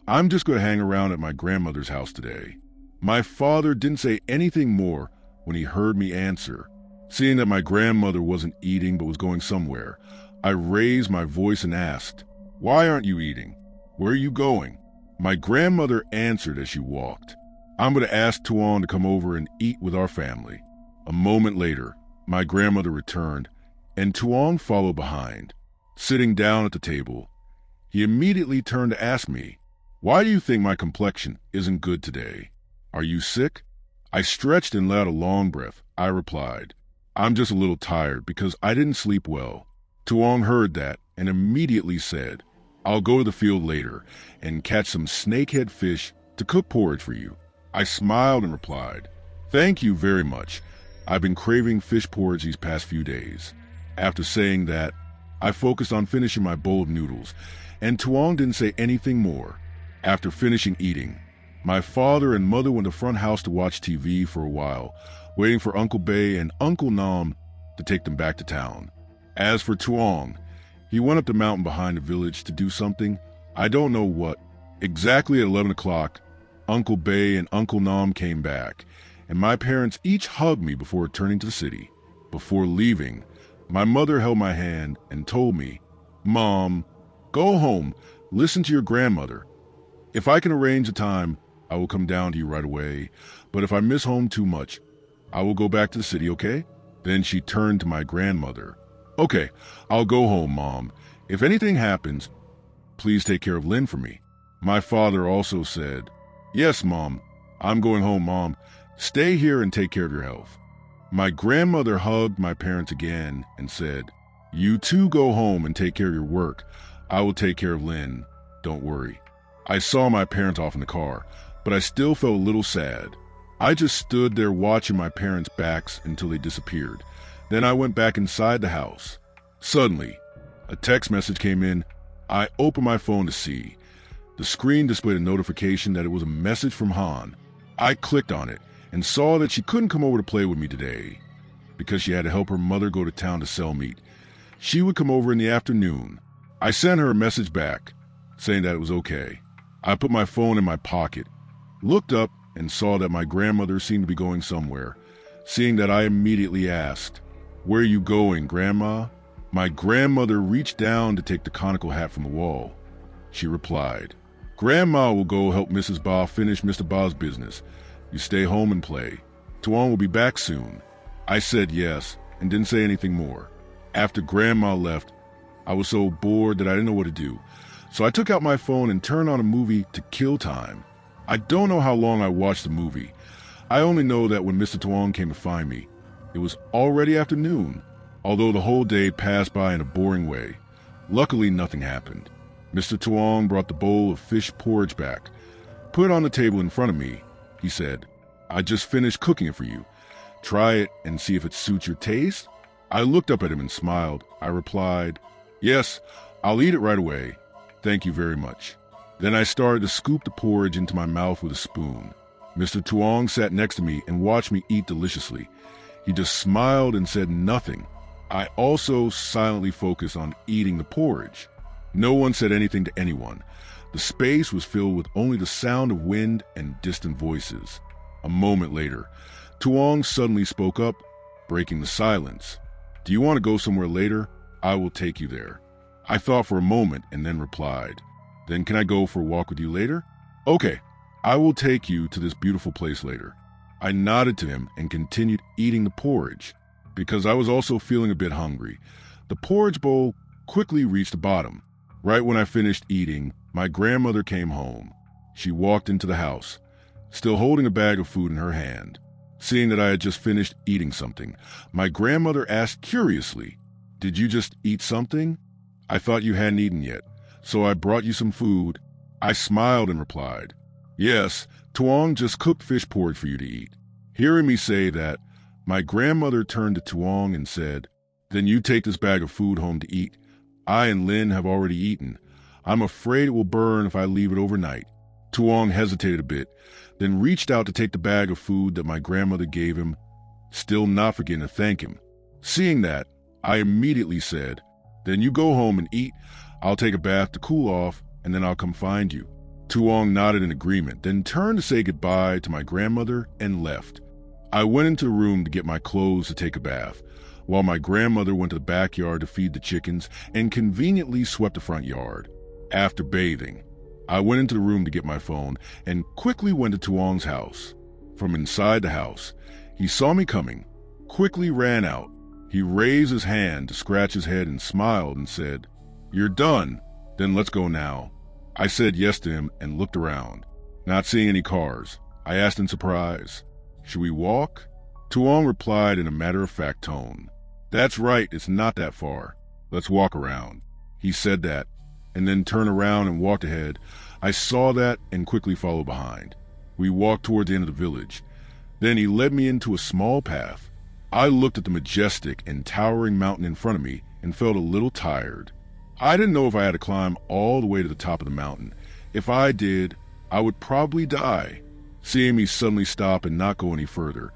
I'm just going to hang around at my grandmother's house today." My father didn't say anything more when he heard me answer. Seeing that my grandmother wasn't eating but was going somewhere, I raised my voice and asked, "Why aren't you eating? Where are you going?" My grandmother answered as she walked, "I'm going to ask Tuan to come over and eat with our family." A moment later, my grandmother returned, and Tuan followed behind. Sitting down at the table, he immediately turned to ask me, "Why do you think my complexion isn't good today? Are you sick?" I stretched and let out a long breath. I replied, "I'm just a little tired because I didn't sleep well." Tuan heard that and immediately said, "I'll go to the field later and catch some snakehead fish to cook porridge for you." I smiled and replied, "Thank you very much. I've been craving fish porridge these past few days." After saying that, I focused on finishing my bowl of noodles, and Tuan didn't say anything more. After finishing eating, my father and mother went to the front house to watch TV for a while, waiting for Uncle Bay and Uncle Nam to take them back to town. As for Tuan, he went up the mountain behind the village to do something, I don't know what. Exactly at 11 o'clock, Uncle Bay and Uncle Nam came back, and my parents each hugged me before returning to the city. Before leaving, my mother held my hand and told me, "Mom, go home, listen to your grandmother. If I can arrange a time, I will come down to you right away, but if I miss home too much, I will go back to the city, okay?" Then she turned to my grandmother. "Okay, I'll go home, Mom. If anything happens, please take care of Lynn for me." My father also said, "Yes, Mom, I'm going home, Mom. Stay here and take care of your health." My grandmother hugged my parents again and said, "You too go home and take care of your work. I will take care of Lynn. Don't worry." I saw my parents off in the car, but I still felt a little sad. I just stood there watching my parents' backs until they disappeared. Then I went back inside the house. Suddenly, a text message came in. I opened my phone to see. The screen displayed a notification that it was a message from Han. I clicked on it and saw that she couldn't come over to play with me today because she had to help her mother go to town to sell meat. She would come over in the afternoon. I sent her a message back saying that it was okay. I put my phone in my pocket, looked up, and saw that my grandmother seemed to be going somewhere. Seeing that, I immediately asked, "Where are you going, Grandma?" My grandmother reached down to take the conical hat from the wall. She replied, "Grandma will go help Mrs. Ba finish Mr. Ba's business. You stay home and play. Tuan will be back soon." I said yes and didn't say anything more. After Grandma left, I was so bored that I didn't know what to do. So I took out my phone and turned on a movie to kill time. I don't know how long I watched the movie. I only know that when Mr. Tuong came to find me, it was already afternoon, although the whole day passed by in a boring way. Luckily, nothing happened. Mr. Tuong brought the bowl of fish porridge back, put it on the table in front of me. He said, "I just finished cooking it for you. Try it and see if it suits your taste." I looked up at him and smiled. I replied, "Yes, I'll eat it right away. Thank you very much." Then I started to scoop the porridge into my mouth with a spoon. Mr. Tuong sat next to me and watched me eat deliciously. He just smiled and said nothing. I also silently focused on eating the porridge. No one said anything to anyone. The space was filled with only the sound of wind and distant voices. A moment later, Tuong suddenly spoke up, breaking the silence. "Do you want to go somewhere later? I will take you there." I thought for a moment and then replied, "Then can I go for a walk with you later?" "Okay, I will take you to this beautiful place later." I nodded to him and continued eating the porridge. Because I was also feeling a bit hungry, the porridge bowl quickly reached the bottom. Right when I finished eating, my grandmother came home. She walked into the house, still holding a bag of food in her hand. Seeing that I had just finished eating something, my grandmother asked curiously, "Did you just eat something? I thought you hadn't eaten yet, so I brought you some food." I smiled and replied, "Yes, Tuong just cooked fish porridge for you to eat." Hearing me say that, my grandmother turned to Tuong and said, "Then you take this bag of food home to eat. I and Lin have already eaten. I'm afraid it will burn if I leave it overnight." Tuong hesitated a bit, then reached out to take the bag of food that my grandmother gave him, still not forgetting to thank him. Seeing that, I immediately said, "Then you go home and eat. I'll take a bath to cool off, and then I'll come find you." Tuong nodded in agreement, then turned to say goodbye to my grandmother and left. I went into the room to get my clothes to take a bath, while my grandmother went to the backyard to feed the chickens and conveniently swept the front yard. After bathing, I went into the room to get my phone and quickly went to Tuong's house. From inside the house, he saw me coming, quickly ran out. He raised his hand to scratch his head and smiled and said, "You're done. Then let's go now." I said yes to him and looked around. Not seeing any cars, I asked in surprise, "Should we walk?" Tuong replied in a matter-of-fact tone, "That's right, it's not that far. Let's walk around." He said that, and then turned around and walked ahead. I saw that and quickly followed behind. We walked toward the end of the village. Then he led me into a small path. I looked at the majestic and towering mountain in front of me and felt a little tired. I didn't know if I had to climb all the way to the top of the mountain. If I did, I would probably die. Seeing me suddenly stop and not go any further,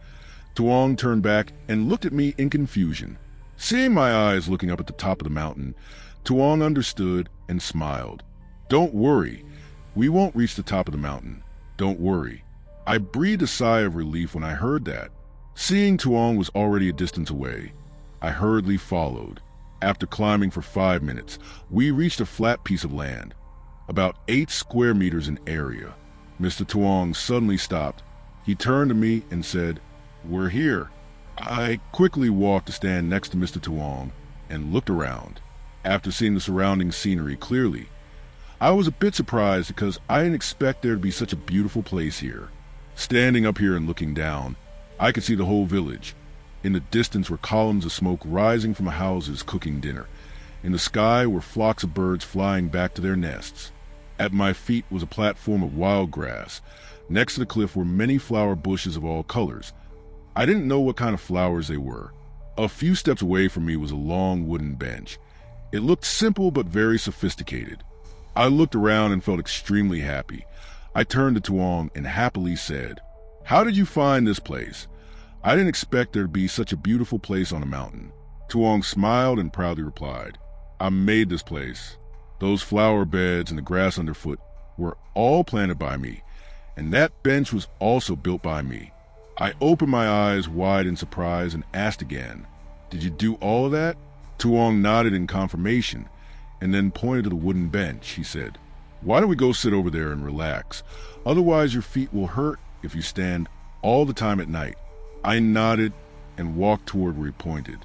Tuong turned back and looked at me in confusion. Seeing my eyes looking up at the top of the mountain, Tuong understood and smiled. "Don't worry. We won't reach the top of the mountain. Don't worry." I breathed a sigh of relief when I heard that. Seeing Tuong was already a distance away, I hurriedly followed. After climbing for 5 minutes, we reached a flat piece of land, about 8 square meters in area. Mr. Tuong suddenly stopped. He turned to me and said, "We're here." I quickly walked to stand next to Mr. Tuong and looked around. After seeing the surrounding scenery clearly, I was a bit surprised because I didn't expect there to be such a beautiful place here. Standing up here and looking down, I could see the whole village. In the distance were columns of smoke rising from houses cooking dinner. In the sky were flocks of birds flying back to their nests. At my feet was a platform of wild grass. Next to the cliff were many flower bushes of all colors. I didn't know what kind of flowers they were. A few steps away from me was a long wooden bench. It looked simple but very sophisticated. I looked around and felt extremely happy. I turned to Tuong and happily said, "How did you find this place? I didn't expect there to be such a beautiful place on a mountain." Tuong smiled and proudly replied, "I made this place. Those flower beds and the grass underfoot were all planted by me, and that bench was also built by me." I opened my eyes wide in surprise and asked again, "Did you do all of that?" Tuong nodded in confirmation and then pointed to the wooden bench. He said, "Why don't we go sit over there and relax? Otherwise your feet will hurt if you stand all the time at night." I nodded and walked toward where he pointed.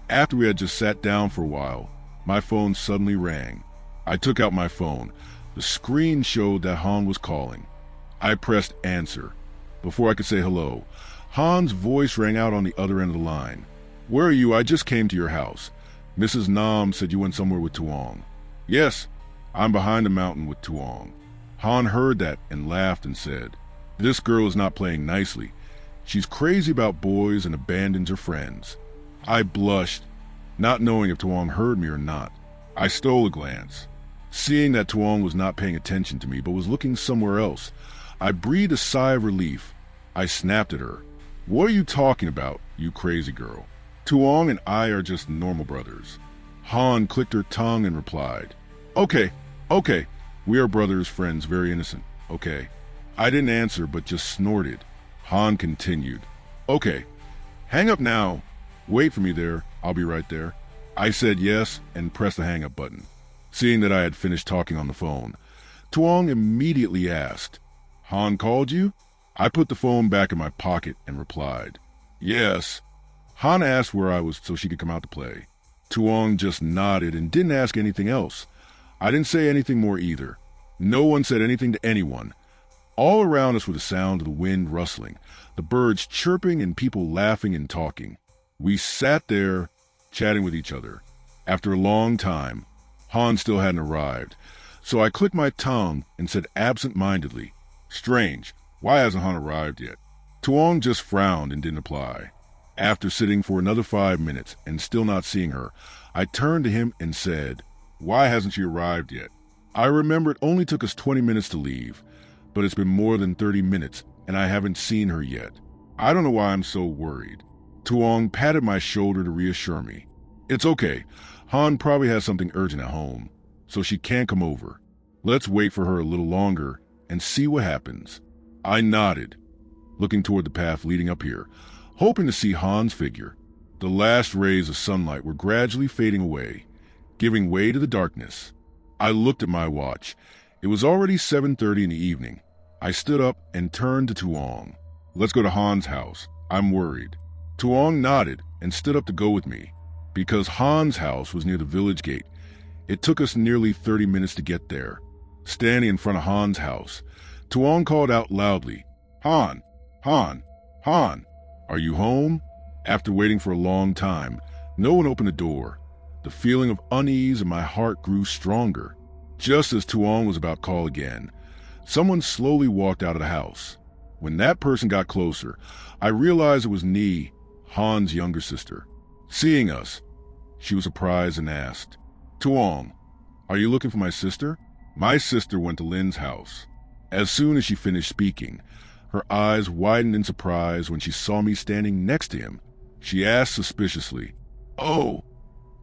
After we had just sat down for a while, My phone suddenly rang. I took out my phone. The screen showed that Han was calling. I pressed answer. Before I could say hello, Han's voice rang out on the other end of the line. "Where are you? I just came to your house. Mrs. Nam said you went somewhere with Tuong." "Yes, I'm behind the mountain with Tuong." Han heard that and laughed and said, "This girl is not playing nicely. She's crazy about boys and abandons her friends." I blushed, not knowing if Tuong heard me or not. I stole a glance. Seeing that Tuong was not paying attention to me but was looking somewhere else, I breathed a sigh of relief. I snapped at her. "What are you talking about, you crazy girl? Tuong and I are just normal brothers." Han clicked her tongue and replied, Okay, we are brothers, friends, very innocent, okay." I didn't answer but just snorted. Han continued, "Okay, hang up now. Wait for me there, I'll be right there." I said yes and pressed the hang up button. Seeing that I had finished talking on the phone, Tuong immediately asked, "Han called you?" I put the phone back in my pocket and replied, "Yes." Han asked where I was so she could come out to play. Tuong just nodded and didn't ask anything else. I didn't say anything more either. No one said anything to anyone. All around us were the sound of the wind rustling, the birds chirping, and people laughing and talking. We sat there, chatting with each other. After a long time, Han still hadn't arrived, so I clicked my tongue and said absent-mindedly, "Strange, why hasn't Han arrived yet?" Tuong just frowned and didn't reply. After sitting for another 5 minutes and still not seeing her, I turned to him and said, "Why hasn't she arrived yet?" I remember it only took us 20 minutes to leave, but it's been more than 30 minutes and I haven't seen her yet. I don't know why I'm so worried. Tuong patted my shoulder to reassure me. "It's okay. Han probably has something urgent at home, so she can't come over. Let's wait for her a little longer and see what happens." I nodded, looking toward the path leading up here, hoping to see Han's figure. The last rays of sunlight were gradually fading away, giving way to the darkness. I looked at my watch. It was already 7:30 in the evening. I stood up and turned to Tuong. "Let's go to Han's house. I'm worried." Tuong nodded and stood up to go with me. Because Han's house was near the village gate, it took us nearly 30 minutes to get there. Standing in front of Han's house, Tuong called out loudly, "Han! Han! Han! Are you home?" After waiting for a long time, no one opened the door. The feeling of unease in my heart grew stronger. Just as Tuong was about to call again, someone slowly walked out of the house. When that person got closer, I realized it was Ni, Han's younger sister. Seeing us, she was surprised and asked, "Tuong, are you looking for my sister?" My sister went to Lin's house. As soon as she finished speaking, her eyes widened in surprise when she saw me standing next to him. She asked suspiciously, "Oh,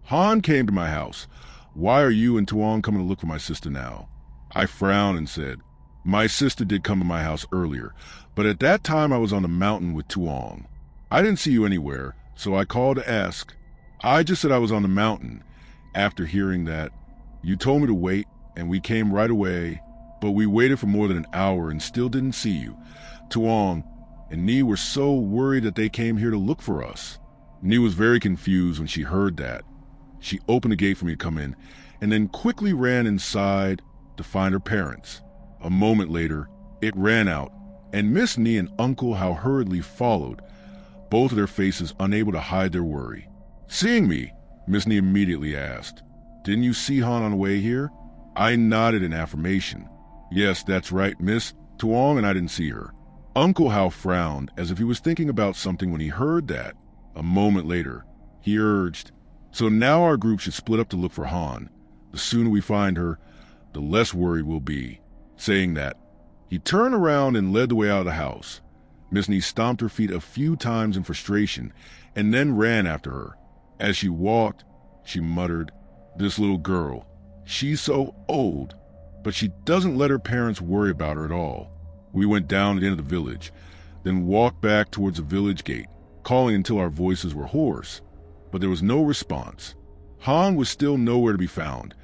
Han came to my house. Why are you and Tuong coming to look for my sister now?" I frowned and said, "My sister did come to my house earlier, but at that time I was on the mountain with Tuong. I didn't see you anywhere, so I called to ask." "I just said I was on the mountain." After hearing that, "You told me to wait, and we came right away, but we waited for more than an hour and still didn't see you. Tuong and Ni were so worried that they came here to look for us." Ni was very confused when she heard that. She opened the gate for me to come in, and then quickly ran inside to find her parents. A moment later, it ran out, and Miss Ni and Uncle How hurriedly followed, both of their faces unable to hide their worry. Seeing me, Miss Ni immediately asked, "Didn't you see Han on the way here?" I nodded in affirmation. "Yes, that's right, miss. Tuong and I didn't see her." Uncle How frowned as if he was thinking about something when he heard that. A moment later, he urged, "So now our group should split up to look for Han. The sooner we find her, the less worried we'll be." Saying that, he turned around and led the way out of the house. Miss Ni stomped her feet a few times in frustration and then ran after her. As she walked, she muttered, "This little girl, she's so old, but she doesn't let her parents worry about her at all." We went down to the end of the village, then walked back towards the village gate, calling until our voices were hoarse, but there was no response. Han was still nowhere to be found,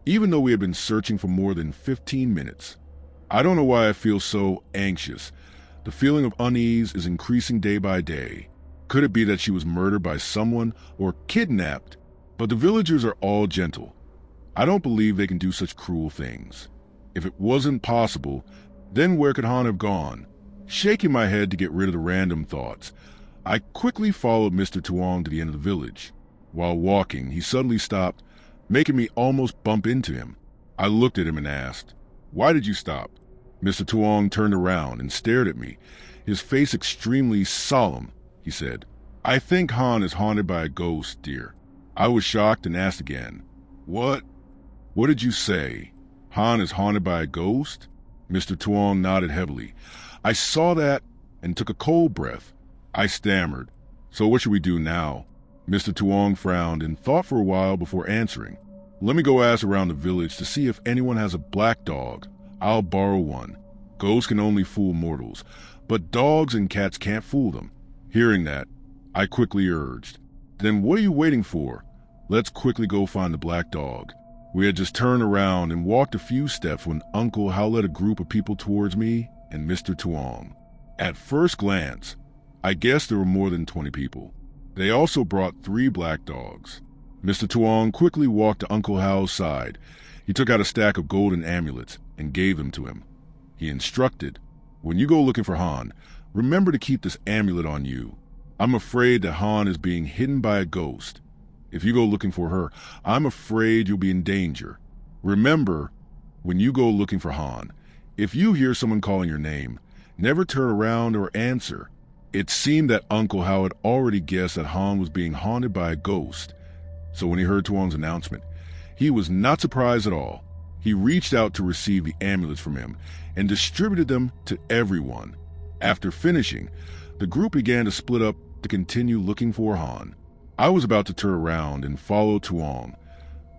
even though we had been searching for more than 15 minutes. I don't know why I feel so anxious. The feeling of unease is increasing day by day. Could it be that she was murdered by someone or kidnapped? But the villagers are all gentle. I don't believe they can do such cruel things. If it wasn't possible, then where could Han have gone? Shaking my head to get rid of the random thoughts, I quickly followed Mr. Tuong to the end of the village. While walking, he suddenly stopped, making me almost bump into him. I looked at him and asked, "Why did you stop?" Mr. Tuong turned around and stared at me, his face extremely solemn. He said, "I think Han is haunted by a ghost, dear." I was shocked and asked again, What did you say? Han is haunted by a ghost?" Mr. Tuong nodded heavily. I saw that and took a cold breath. I stammered, "So what should we do now?" Mr. Tuong frowned and thought for a while before answering. "Let me go ask around the village to see if anyone has a black dog. I'll borrow one. Ghosts can only fool mortals, but dogs and cats can't fool them." Hearing that, I quickly urged, "Then what are you waiting for? Let's quickly go find the black dog." We had just turned around and walked a few steps when Uncle Hao led a group of people towards me and Mr. Tuong. At first glance, I guessed there were more than 20 people. They also brought 3 black dogs. Mr. Tuong quickly walked to Uncle Hao's side. He took out a stack of golden amulets and gave them to him. He instructed, "When you go looking for Han, remember to keep this amulet on you. I'm afraid that Han is being hidden by a ghost. If you go looking for her, I'm afraid you'll be in danger. Remember, when you go looking for Han, if you hear someone calling your name, never turn around or answer." It seemed that Uncle Hao had already guessed that Han was being haunted by a ghost. So when he heard Tuong's announcement, he was not surprised at all. He reached out to receive the amulets from him and distributed them to everyone. After finishing, the group began to split up to continue looking for Han. I was about to turn around and follow Tuong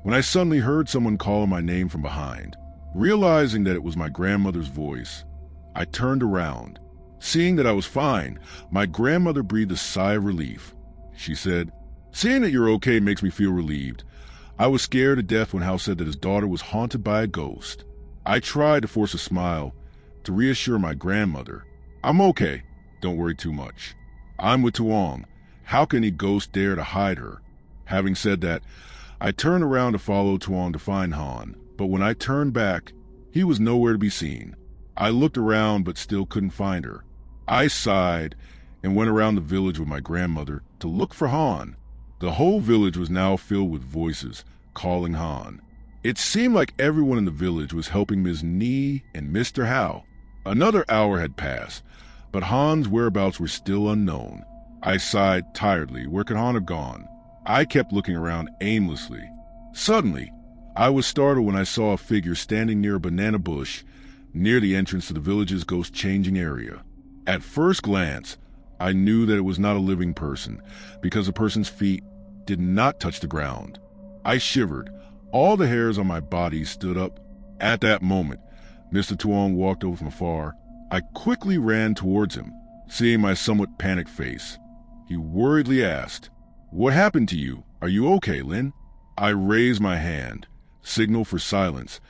when I suddenly heard someone calling my name from behind. Realizing that it was my grandmother's voice, I turned around. Seeing that I was fine, my grandmother breathed a sigh of relief. She said, "Seeing that you're okay makes me feel relieved. I was scared to death when Hao said that his daughter was haunted by a ghost." I tried to force a smile to reassure my grandmother. "I'm okay. Don't worry too much. I'm with Tuong. How can any ghost dare to hide her?" Having said that, I turned around to follow Tuong to find Han, but when I turned back, he was nowhere to be seen. I looked around but still couldn't find her. I sighed and went around the village with my grandmother to look for Han. The whole village was now filled with voices calling Han. It seemed like everyone in the village was helping Ms. Ni and Mr. Hao. Another hour had passed, but Han's whereabouts were still unknown. I sighed tiredly. Where could Han have gone? I kept looking around aimlessly. Suddenly, I was startled when I saw a figure standing near a banana bush near the entrance to the village's ghost-changing area. At first glance, I knew that it was not a living person because the person's feet did not touch the ground. I shivered. All the hairs on my body stood up. At that moment, Mr. Tuong walked over from afar. I quickly ran towards him, seeing my somewhat panicked face. He worriedly asked, "What happened to you? Are you okay, Lin?" I raised my hand, signaled for silence,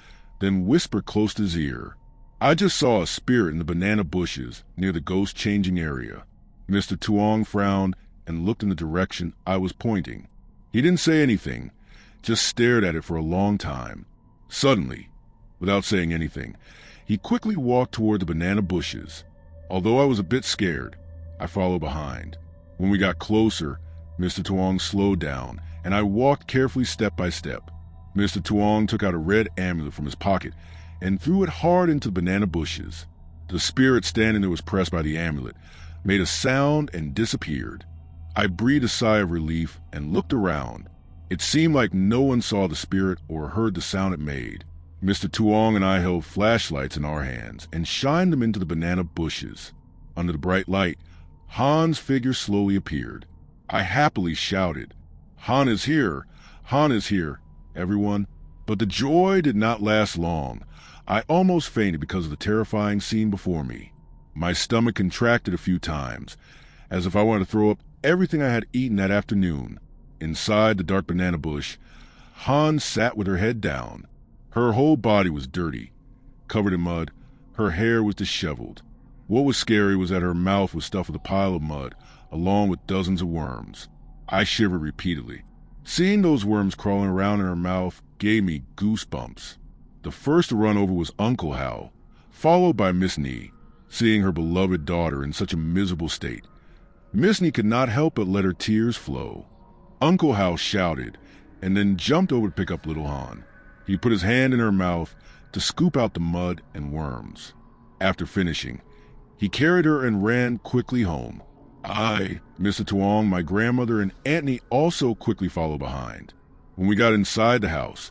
then whispered close to his ear, "I just saw a spirit in the banana bushes near the ghost-changing area." Mr. Tuong frowned and looked in the direction I was pointing. He didn't say anything, just stared at it for a long time. Suddenly, without saying anything, he quickly walked toward the banana bushes. Although I was a bit scared, I followed behind. When we got closer, Mr. Tuong slowed down, and I walked carefully step by step. Mr. Tuong took out a red amulet from his pocket and threw it hard into the banana bushes. The spirit standing there was pressed by the amulet, made a sound, and disappeared. I breathed a sigh of relief and looked around. It seemed like no one saw the spirit or heard the sound it made. Mr. Tuong and I held flashlights in our hands and shined them into the banana bushes. Under the bright light, Han's figure slowly appeared. I happily shouted, "Han is here! Han is here, everyone!" But the joy did not last long. I almost fainted because of the terrifying scene before me. My stomach contracted a few times, as if I wanted to throw up everything I had eaten that afternoon. Inside the dark banana bush, Han sat with her head down. Her whole body was dirty, covered in mud. Her hair was disheveled. What was scary was that her mouth was stuffed with a pile of mud, along with dozens of worms. I shivered repeatedly. Seeing those worms crawling around in her mouth gave me goosebumps. The first to run over was Uncle Hal, followed by Miss Nee, seeing her beloved daughter in such a miserable state. Miss Nee could not help but let her tears flow. Uncle Hal shouted and then jumped over to pick up little Han. He put his hand in her mouth to scoop out the mud and worms. After finishing, he carried her and ran quickly home. I, Mr. Tuong, my grandmother, and Aunt Nee also quickly followed behind. When we got inside the house,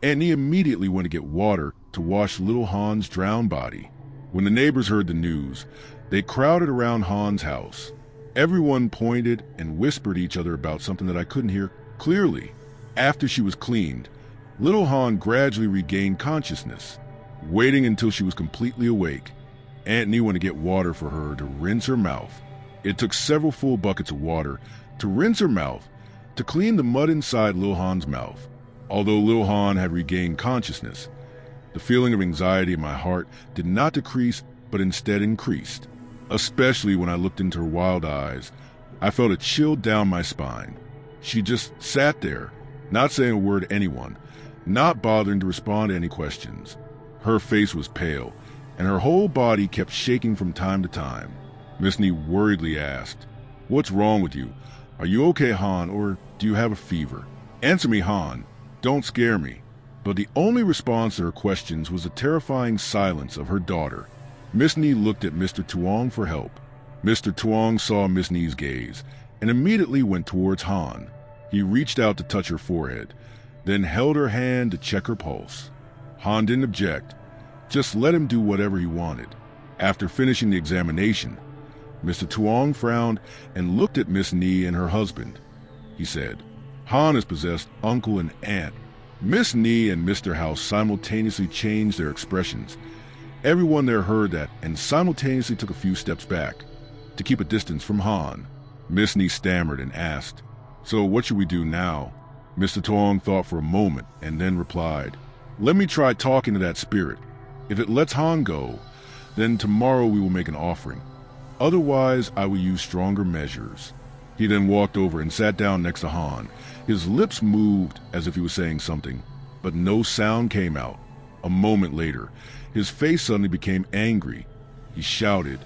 Aunt Nee immediately went to get water to wash little Han's drowned body. When the neighbors heard the news, they crowded around Han's house. Everyone pointed and whispered to each other about something that I couldn't hear clearly. After she was cleaned, little Han gradually regained consciousness. Waiting until she was completely awake, Aunt Nee went to get water for her to rinse her mouth. It took several full buckets of water to rinse her mouth, to clean the mud inside little Han's mouth. Although little Han had regained consciousness, the feeling of anxiety in my heart did not decrease, but instead increased. Especially when I looked into her wild eyes, I felt a chill down my spine. She just sat there, not saying a word to anyone, not bothering to respond to any questions. Her face was pale, and her whole body kept shaking from time to time. Miss Nee worriedly asked, "What's wrong with you? Are you okay, Han, or do you have a fever? Answer me, Han. Don't scare me." But the only response to her questions was the terrifying silence of her daughter. Miss Nee looked at Mr. Tuong for help. Mr. Tuong saw Miss Nee's gaze and immediately went towards Han. He reached out to touch her forehead, then held her hand to check her pulse. Han didn't object, just let him do whatever he wanted. After finishing the examination, Mr. Tuong frowned and looked at Miss Nee and her husband. He said, "Han has possessed uncle and aunt." Miss Nee and Mr. House simultaneously changed their expressions. Everyone there heard that and simultaneously took a few steps back to keep a distance from Han. Miss Nee stammered and asked, "So what should we do now?" Mr. Tuong thought for a moment and then replied, "Let me try talking to that spirit. If it lets Han go, then tomorrow we will make an offering. Otherwise, I will use stronger measures." He then walked over and sat down next to Han. His lips moved as if he was saying something, but no sound came out. A moment later, his face suddenly became angry. He shouted,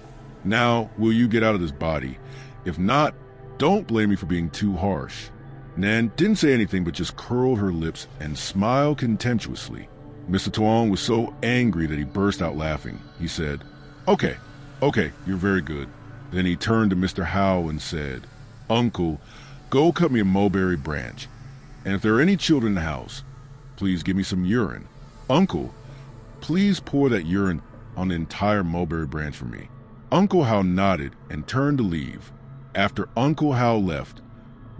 "Now, will you get out of this body? If not, don't blame me for being too harsh." Nan didn't say anything but just curled her lips and smiled contemptuously. Mr. Tuong was so angry that he burst out laughing. He said, Okay, you're very good." Then he turned to Mr. Hao and said, "Uncle, go cut me a mulberry branch. And if there are any children in the house, please give me some urine. Uncle, please pour that urine on the entire mulberry branch for me." Uncle Hao nodded and turned to leave. After Uncle Hao left,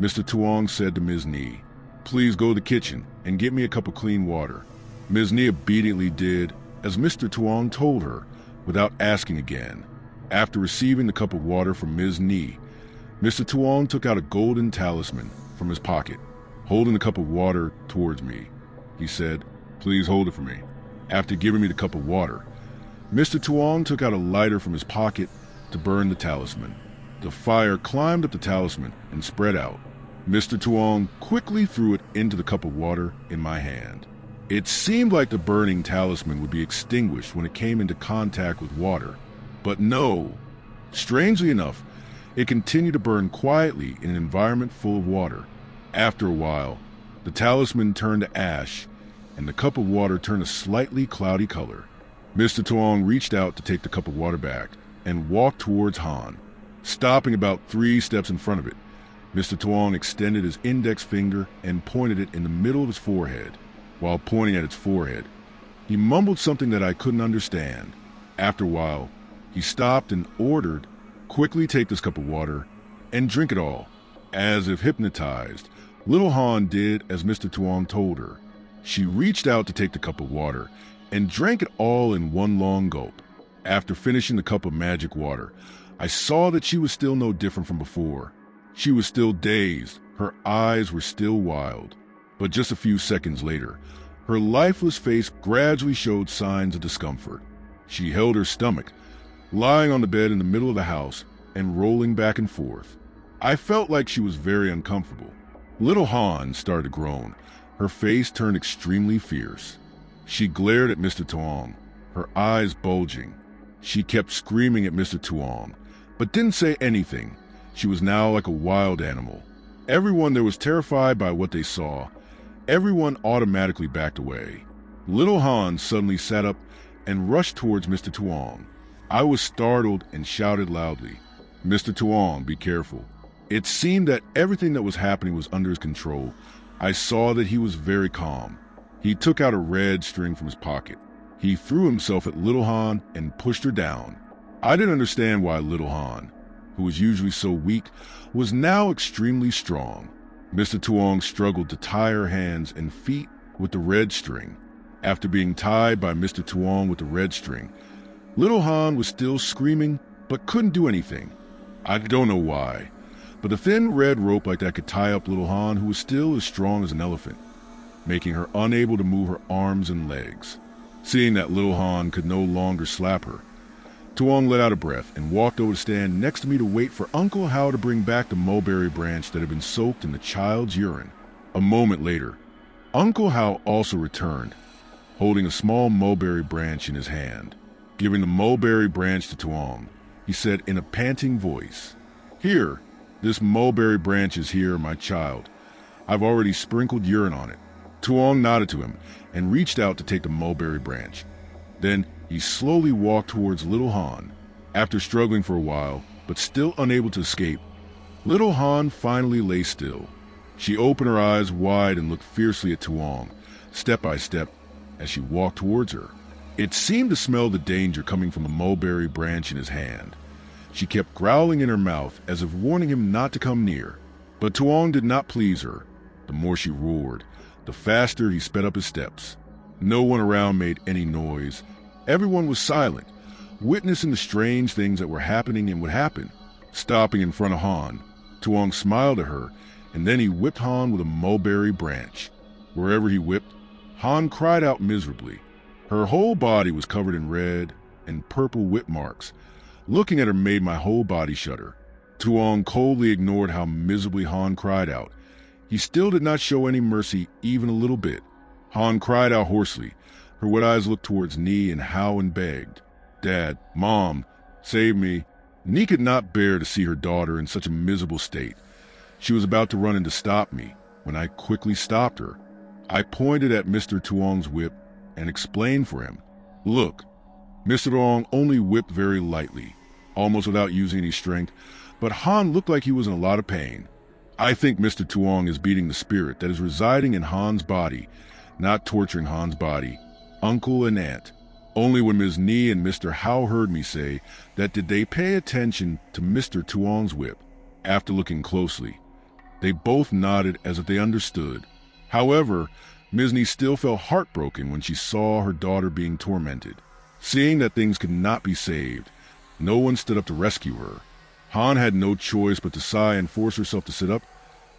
Mr. Tuong said to Ms. Nee, "Please go to the kitchen and get me a cup of clean water." Ms. Nee obediently did as Mr. Tuong told her, without asking again. After receiving the cup of water from Ms. Nee, Mr. Tuong took out a golden talisman from his pocket, holding the cup of water towards me. He said, "Please hold it for me." After giving me the cup of water, Mr. Tuong took out a lighter from his pocket to burn the talisman. The fire climbed up the talisman and spread out. Mr. Tuong quickly threw it into the cup of water in my hand. It seemed like the burning talisman would be extinguished when it came into contact with water, but no. Strangely enough, it continued to burn quietly in an environment full of water. After a while, the talisman turned to ash, and the cup of water turned a slightly cloudy color. Mr. Tuong reached out to take the cup of water back and walked towards Han. Stopping about 3 steps in front of it, Mr. Tuong extended his index finger and pointed it in the middle of his forehead. While pointing at its forehead, he mumbled something that I couldn't understand. After a while, he stopped and ordered, "Quickly take this cup of water and drink it all." As if hypnotized, little Han did as Mr. Tuong told her. She reached out to take the cup of water and drank it all in one long gulp. After finishing the cup of magic water, I saw that she was still no different from before. She was still dazed, her eyes were still wild. But just a few seconds later, her lifeless face gradually showed signs of discomfort. She held her stomach, lying on the bed in the middle of the house and rolling back and forth. I felt like she was very uncomfortable. Little Han started to groan. Her face turned extremely fierce. She glared at Mr. Tuong, her eyes bulging. She kept screaming at Mr. Tuong, but didn't say anything. She was now like a wild animal. Everyone there was terrified by what they saw. Everyone automatically backed away. Little Han suddenly sat up and rushed towards Mr. Tuong. I was startled and shouted loudly, "Mr. Tuong, be careful." It seemed that everything that was happening was under his control. I saw that he was very calm. He took out a red string from his pocket. He threw himself at Little Han and pushed her down. I didn't understand why Little Han, who was usually so weak, was now extremely strong. Mr. Tuong struggled to tie her hands and feet with the red string. After being tied by Mr. Tuong with the red string, Little Han was still screaming but couldn't do anything. I don't know why, but a thin red rope like that could tie up Little Han, who was still as strong as an elephant, making her unable to move her arms and legs. Seeing that Little Han could no longer slap her, Tuong let out a breath and walked over to stand next to me to wait for Uncle Hao to bring back the mulberry branch that had been soaked in the child's urine. A moment later, Uncle Hao also returned, holding a small mulberry branch in his hand. Giving the mulberry branch to Tuong, he said in a panting voice, "Here, this mulberry branch is here, my child. I've already sprinkled urine on it." Tuong nodded to him and reached out to take the mulberry branch. Then he slowly walked towards Little Han. After struggling for a while, but still unable to escape, Little Han finally lay still. She opened her eyes wide and looked fiercely at Tuong, step by step, as she walked towards her. It seemed to smell the danger coming from the mulberry branch in his hand. She kept growling in her mouth as if warning him not to come near. But Tuong did not please her. The more she roared, the faster he sped up his steps. No one around made any noise. Everyone was silent, witnessing the strange things that were happening and would happen. Stopping in front of Han, Tuong smiled at her, and then he whipped Han with a mulberry branch. Wherever he whipped, Han cried out miserably. Her whole body was covered in red and purple whip marks. Looking at her made my whole body shudder. Tuong coldly ignored how miserably Han cried out. He still did not show any mercy, even a little bit. Han cried out hoarsely. Her wet eyes looked towards Ni and Hao and begged, "Dad, Mom, save me." Ni could not bear to see her daughter in such a miserable state. She was about to run in to stop me, when I quickly stopped her. I pointed at Mr. Tuong's whip and explained for him. "Look, Mr. Tuong only whipped very lightly, almost without using any strength, but Han looked like he was in a lot of pain. I think Mr. Tuong is beating the spirit that is residing in Han's body, not torturing Han's body. Uncle and Aunt." Only when Ms. Ni and Mr. Hao heard me say that did they pay attention to Mr. Tuong's whip. After looking closely, they both nodded as if they understood. However, Ms. Ni still felt heartbroken when she saw her daughter being tormented. Seeing that things could not be saved, no one stood up to rescue her. Han had no choice but to sigh and force herself to sit up.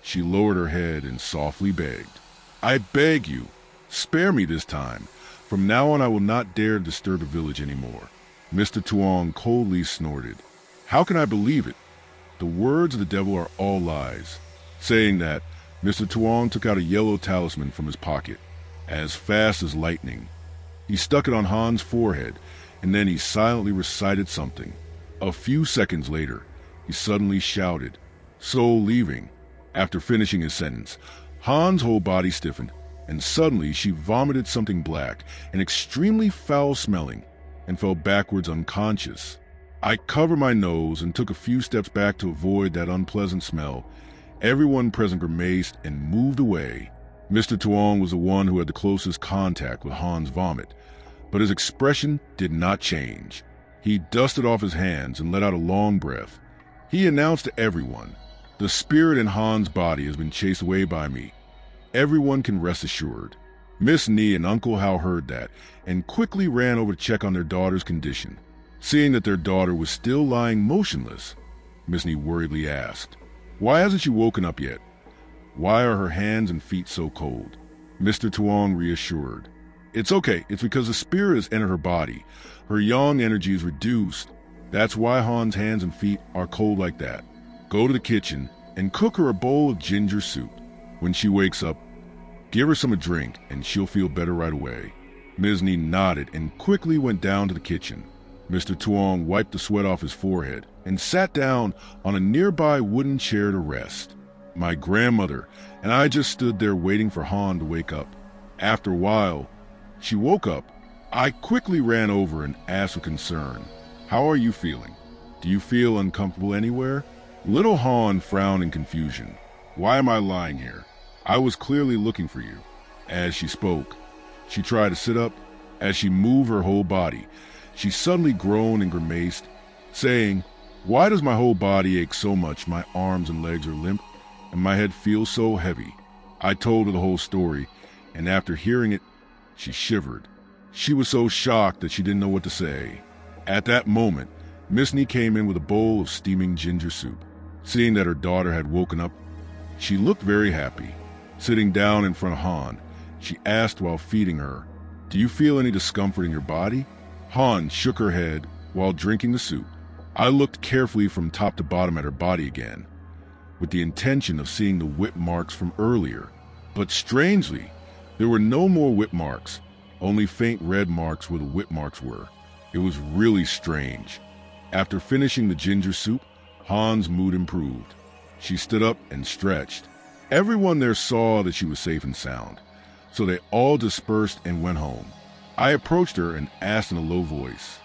She lowered her head and softly begged, "I beg you, spare me this time. From now on I will not dare disturb the village anymore." Mr. Tuong coldly snorted. "How can I believe it? The words of the devil are all lies." Saying that, Mr. Tuong took out a yellow talisman from his pocket, as fast as lightning. He stuck it on Han's forehead, and then he silently recited something. A few seconds later, he suddenly shouted, "Soul leaving." After finishing his sentence, Han's whole body stiffened, and suddenly she vomited something black and extremely foul-smelling, and fell backwards unconscious. I covered my nose and took a few steps back to avoid that unpleasant smell. Everyone present grimaced and moved away. Mr. Tuong was the one who had the closest contact with Han's vomit, but his expression did not change. He dusted off his hands and let out a long breath. He announced to everyone, "The spirit in Han's body has been chased away by me. Everyone can rest assured." Miss Ni and Uncle Hao heard that and quickly ran over to check on their daughter's condition. Seeing that their daughter was still lying motionless, Miss Ni worriedly asked, "Why hasn't she woken up yet? Why are her hands and feet so cold?" Mr. Tuong reassured, "It's okay. It's because the spirit has entered her body. Her yang energy is reduced. That's why Han's hands and feet are cold like that. Go to the kitchen and cook her a bowl of ginger soup." When she wakes up, give her some a drink and she'll feel better right away." Ms. Ni nodded and quickly went down to the kitchen. Mr. Tuong wiped the sweat off his forehead and sat down on a nearby wooden chair to rest. My grandmother and I just stood there waiting for Han to wake up. After a while, she woke up. I quickly ran over and asked with concern, "How are you feeling? Do you feel uncomfortable anywhere?" Little Han frowned in confusion. "Why am I lying here? I was clearly looking for you." As she spoke, she tried to sit up. As she moved her whole body, she suddenly groaned and grimaced, saying, "Why does my whole body ache so much? My arms and legs are limp, and my head feels so heavy." I told her the whole story, and after hearing it, she shivered. She was so shocked that she didn't know what to say. At that moment, Miss Ni came in with a bowl of steaming ginger soup. Seeing that her daughter had woken up, she looked very happy. Sitting down in front of Han, she asked while feeding her, "Do you feel any discomfort in your body?" Han shook her head while drinking the soup. I looked carefully from top to bottom at her body again, with the intention of seeing the whip marks from earlier. But strangely, there were no more whip marks, only faint red marks where the whip marks were. It was really strange. After finishing the ginger soup, Han's mood improved. She stood up and stretched. Everyone there saw that she was safe and sound, so they all dispersed and went home. I approached her and asked in a low voice,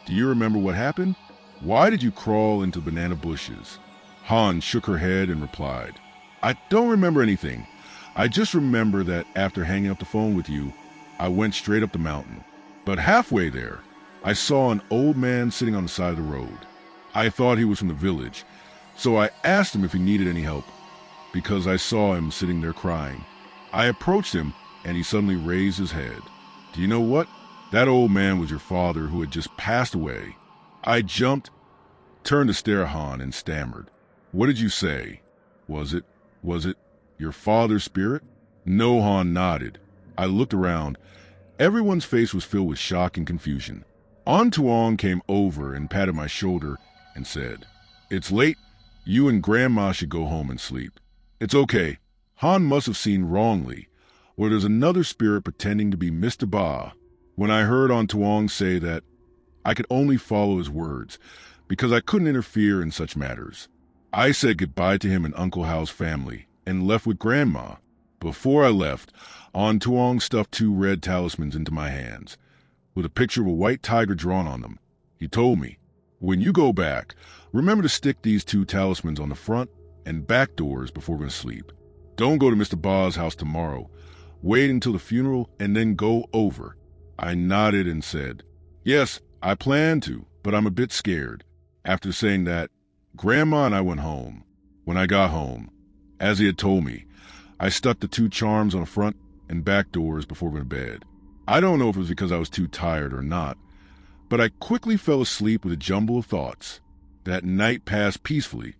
"Do you remember what happened? Why did you crawl into banana bushes?" Han shook her head and replied, "I don't remember anything. I just remember that after hanging up the phone with you, I went straight up the mountain. But halfway there, I saw an old man sitting on the side of the road. I thought he was from the village, so I asked him if he needed any help, because I saw him sitting there crying. I approached him, and he suddenly raised his head. Do you know what? That old man was your father who had just passed away." I jumped, turned to stare at Han, and stammered, "What did you say? Was it your father's spirit?" No, Han nodded. I looked around. Everyone's face was filled with shock and confusion. An Tuong came over and patted my shoulder and said, "It's late. You and Grandma should go home and sleep." "It's okay. Han must have seen wrongly, or there's another spirit pretending to be Mr. Ba." When I heard An Tuong say that, I could only follow his words, because I couldn't interfere in such matters. I said goodbye to him and Uncle Hao's family, and left with Grandma. Before I left, An Tuong stuffed 2 red talismans into my hands, with a picture of a white tiger drawn on them. He told me, "When you go back, remember to stick these 2 talismans on the front and back doors before going to sleep. Don't go to Mr. Ba's house tomorrow. Wait until the funeral and then go over." I nodded and said, "Yes, I plan to, but I'm a bit scared." After saying that, Grandma and I went home. When I got home, as he had told me, I stuck the 2 charms on the front and back doors before going to bed. I don't know if it was because I was too tired or not, but I quickly fell asleep with a jumble of thoughts. That night passed peacefully.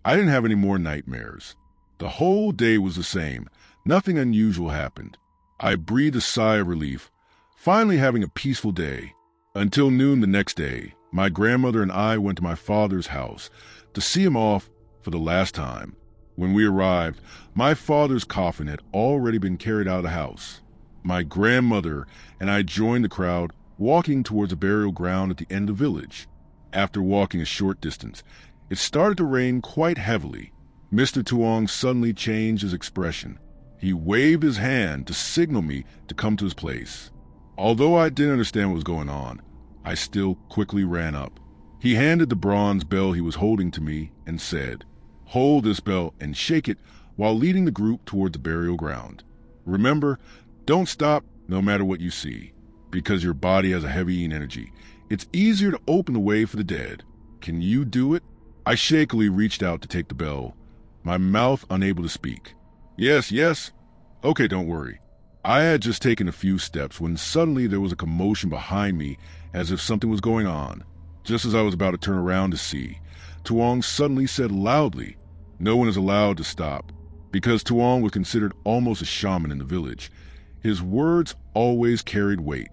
I didn't have any more nightmares. The whole day was the same. Nothing unusual happened. I breathed a sigh of relief, finally having a peaceful day. Until noon the next day, my grandmother and I went to my father's house to see him off for the last time. When we arrived, my father's coffin had already been carried out of the house. My grandmother and I joined the crowd, walking towards a burial ground at the end of the village. After walking a short distance, it started to rain quite heavily. Mr. Tuong suddenly changed his expression. He waved his hand to signal me to come to his place. Although I didn't understand what was going on, I still quickly ran up. He handed the bronze bell he was holding to me and said, "Hold this bell and shake it while leading the group toward the burial ground. Remember, don't stop no matter what you see, because your body has a heavy energy. It's easier to open the way for the dead. Can you do it?" I shakily reached out to take the bell, my mouth unable to speak. Yes. Okay, don't worry." I had just taken a few steps when suddenly there was a commotion behind me as if something was going on. Just as I was about to turn around to see, Tuong suddenly said loudly, "No one is allowed to stop," because Tuong was considered almost a shaman in the village. His words always carried weight.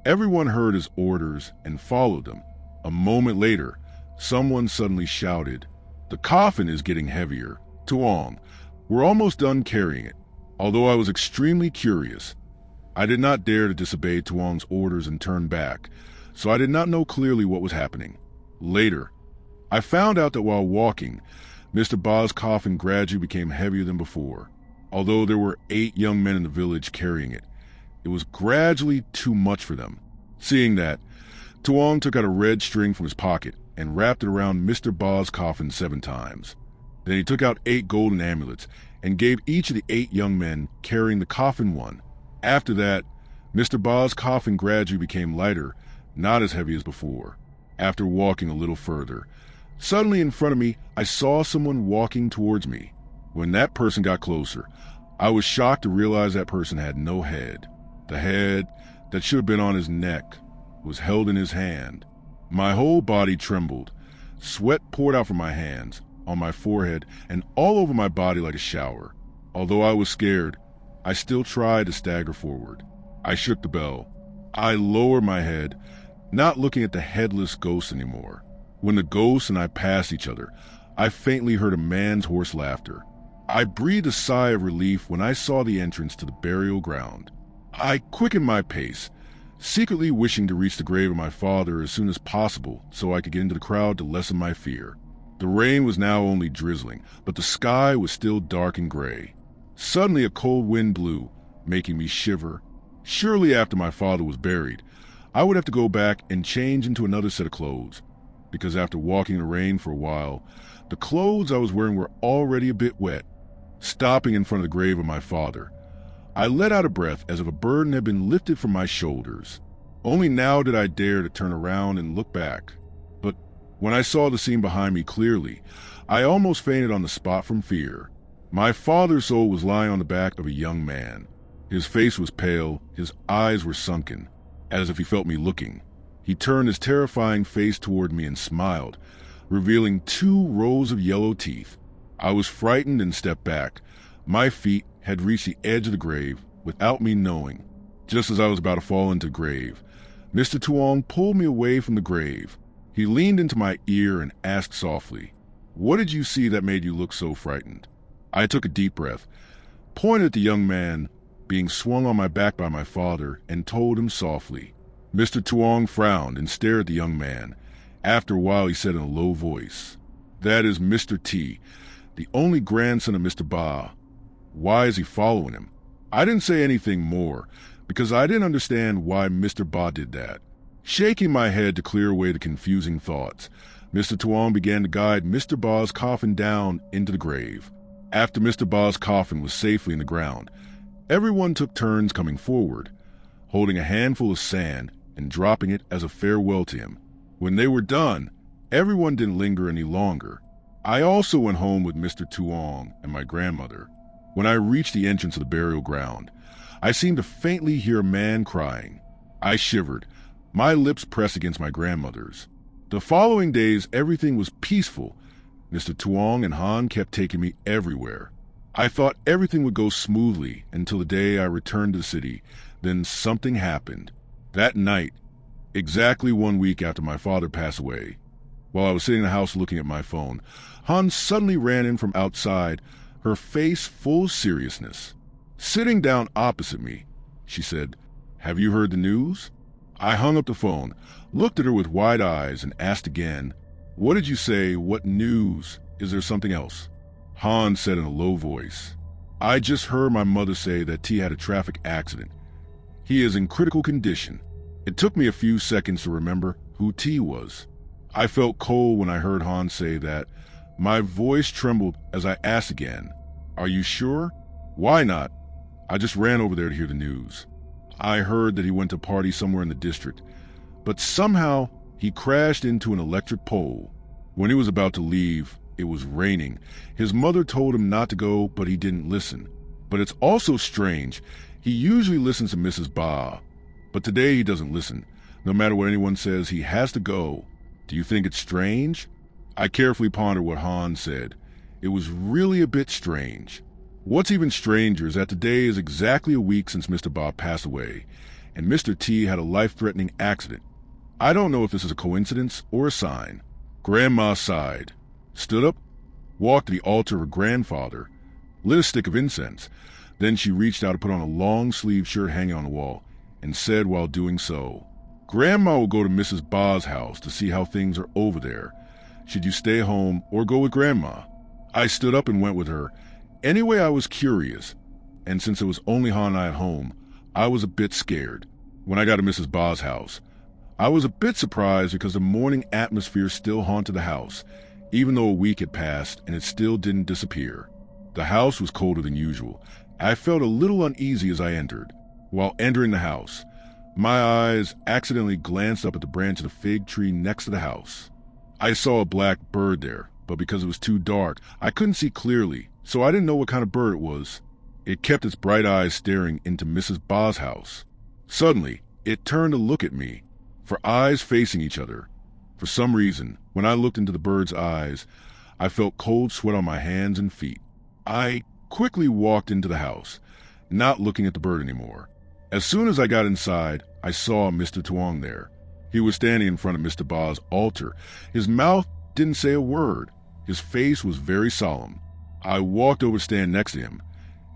Everyone heard his orders and followed them. A moment later, someone suddenly shouted, "The coffin is getting heavier. Tuong, we're almost done carrying it. Although I was extremely curious, I did not dare to disobey Tuong's orders and turn back, so I did not know clearly what was happening. Later, I found out that while walking, Mr. Ba's coffin gradually became heavier than before. Although there were 8 young men in the village carrying it, it was gradually too much for them. Seeing that, Tuong took out a red string from his pocket and wrapped it around Mr. Ba's coffin 7 times. Then he took out 8 golden amulets and gave each of the 8 young men carrying the coffin one. After that, Mr. Ba's coffin gradually became lighter, not as heavy as before. After walking a little further, suddenly in front of me, I saw someone walking towards me. When that person got closer, I was shocked to realize that person had no head. The head that should have been on his neck was held in his hand. My whole body trembled. Sweat poured out from my hands, on my forehead, and all over my body like a shower. Although I was scared, I still tried to stagger forward. I shook the bell. I lowered my head, not looking at the headless ghost anymore. When the ghost and I passed each other, I faintly heard a man's hoarse laughter. I breathed a sigh of relief when I saw the entrance to the burial ground. I quickened my pace, secretly wishing to reach the grave of my father as soon as possible so I could get into the crowd to lessen my fear. The rain was now only drizzling, but the sky was still dark and gray. Suddenly a cold wind blew, making me shiver. Surely after my father was buried, I would have to go back and change into another set of clothes, because after walking in the rain for a while, the clothes I was wearing were already a bit wet. Stopping in front of the grave of my father, I let out a breath as if a burden had been lifted from my shoulders. Only now did I dare to turn around and look back. But when I saw the scene behind me clearly, I almost fainted on the spot from fear. My father's soul was lying on the back of a young man. His face was pale, his eyes were sunken, as if he felt me looking. He turned his terrifying face toward me and smiled, revealing 2 rows of yellow teeth. I was frightened and stepped back. My feet had reached the edge of the grave without me knowing. Just as I was about to fall into the grave, Mr. Tuong pulled me away from the grave. He leaned into my ear and asked softly, "What did you see that made you look so frightened?" I took a deep breath, pointed at the young man being swung on my back by my father, and told him softly. Mr. Tuong frowned and stared at the young man. After a while he said in a low voice, "That is Mr. T, the only grandson of Mr. Ba. Why is he following him?" I didn't say anything more, because I didn't understand why Mr. Ba did that. Shaking my head to clear away the confusing thoughts, Mr. Tuong began to guide Mr. Ba's coffin down into the grave. After Mr. Ba's coffin was safely in the ground, everyone took turns coming forward, holding a handful of sand and dropping it as a farewell to him. When they were done, everyone didn't linger any longer. I also went home with Mr. Tuong and my grandmother. When I reached the entrance of the burial ground, I seemed to faintly hear a man crying. I shivered, my lips pressed against my grandmother's. The following days, everything was peaceful. Mr. Tuong and Han kept taking me everywhere. I thought everything would go smoothly until the day I returned to the city. Then something happened. That night, exactly 1 week after my father passed away, while I was sitting in the house looking at my phone, Han suddenly ran in from outside, her face full of seriousness. Sitting down opposite me, she said, "Have you heard the news?" I hung up the phone, looked at her with wide eyes, and asked again, "What did you say? What news? Is there something else?" Han said in a low voice, "I just heard my mother say that T had a traffic accident. He is in critical condition." It took me a few seconds to remember who T was. I felt cold when I heard Han say that. My voice trembled as I asked again, "Are you sure?" "Why not? I just ran over there to hear the news. I heard that he went to party somewhere in the district, but somehow he crashed into an electric pole. When he was about to leave, it was raining. His mother told him not to go, but he didn't listen. But it's also strange. He usually listens to Mrs. Ba, but today he doesn't listen. No matter what anyone says, he has to go. Do you think it's strange?" I carefully pondered what Han said. It was really a bit strange. What's even stranger is that today is exactly a week since Mr. Ba passed away, and Mr. T had a life-threatening accident. I don't know if this is a coincidence or a sign. Grandma sighed, stood up, walked to the altar of her grandfather, lit a stick of incense, Then she reached out to put on a long-sleeved shirt hanging on the wall and said while doing so, "Grandma will go to Mrs. Ba's house to see how things are over there. Should you stay home or go with Grandma?" I stood up and went with her. Anyway, I was curious, and since it was only Han and I at home, I was a bit scared. When I got to Mrs. Ba's house, I was a bit surprised because the morning atmosphere still haunted the house, even though a week had passed and it still didn't disappear. The house was colder than usual. I felt a little uneasy as I entered. While entering the house, my eyes accidentally glanced up at the branch of the fig tree next to the house. I saw a black bird there, but because it was too dark, I couldn't see clearly, so I didn't know what kind of bird it was. It kept its bright eyes staring into Mrs. Ba's house. Suddenly, it turned to look at me, for eyes facing each other. For some reason, when I looked into the bird's eyes, I felt cold sweat on my hands and feet. I quickly walked into the house, not looking at the bird anymore. As soon as I got inside, I saw Mr. Tuong there. He was standing in front of Mr. Ba's altar. His mouth didn't say a word. His face was very solemn. I walked over to stand next to him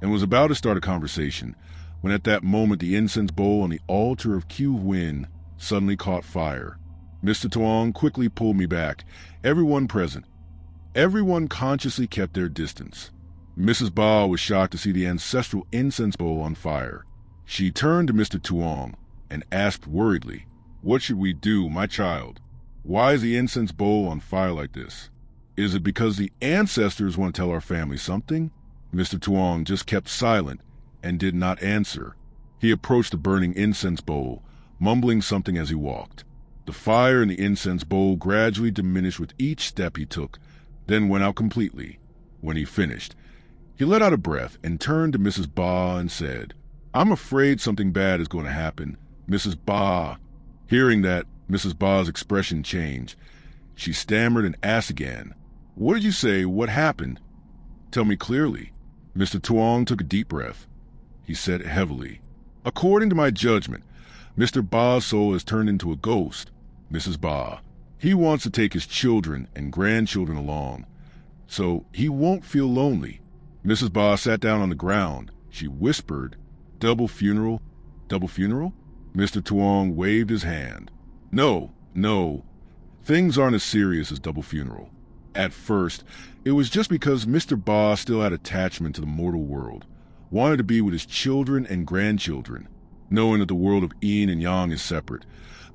and was about to start a conversation when at that moment the incense bowl on the altar of Kyu Win suddenly caught fire. Mr. Tuong quickly pulled me back. Everyone present, everyone consciously kept their distance. Mrs. Ba was shocked to see the ancestral incense bowl on fire. She turned to Mr. Tuong and asked worriedly, "What should we do, my child? Why is the incense bowl on fire like this? Is it because the ancestors want to tell our family something?" Mr. Tuong just kept silent and did not answer. He approached the burning incense bowl, mumbling something as he walked. The fire in the incense bowl gradually diminished with each step he took, then went out completely. When he finished, he let out a breath and turned to Mrs. Ba and said, "I'm afraid something bad is going to happen, Mrs. Ba." Hearing that, Mrs. Ba's expression changed. She stammered and asked again, "What did you say? What happened? Tell me clearly." Mr. Tuong took a deep breath. He said heavily, "According to my judgment, Mr. Ba's soul has turned into a ghost, Mrs. Ba. He wants to take his children and grandchildren along, so he won't feel lonely." Mrs. Ba sat down on the ground. She whispered, "Double funeral? Double funeral?" Mr. Tuong waved his hand. No. Things aren't as serious as double funeral. At first, it was just because Mr. Ba still had attachment to the mortal world, wanted to be with his children and grandchildren. Knowing that the world of yin and yang is separate,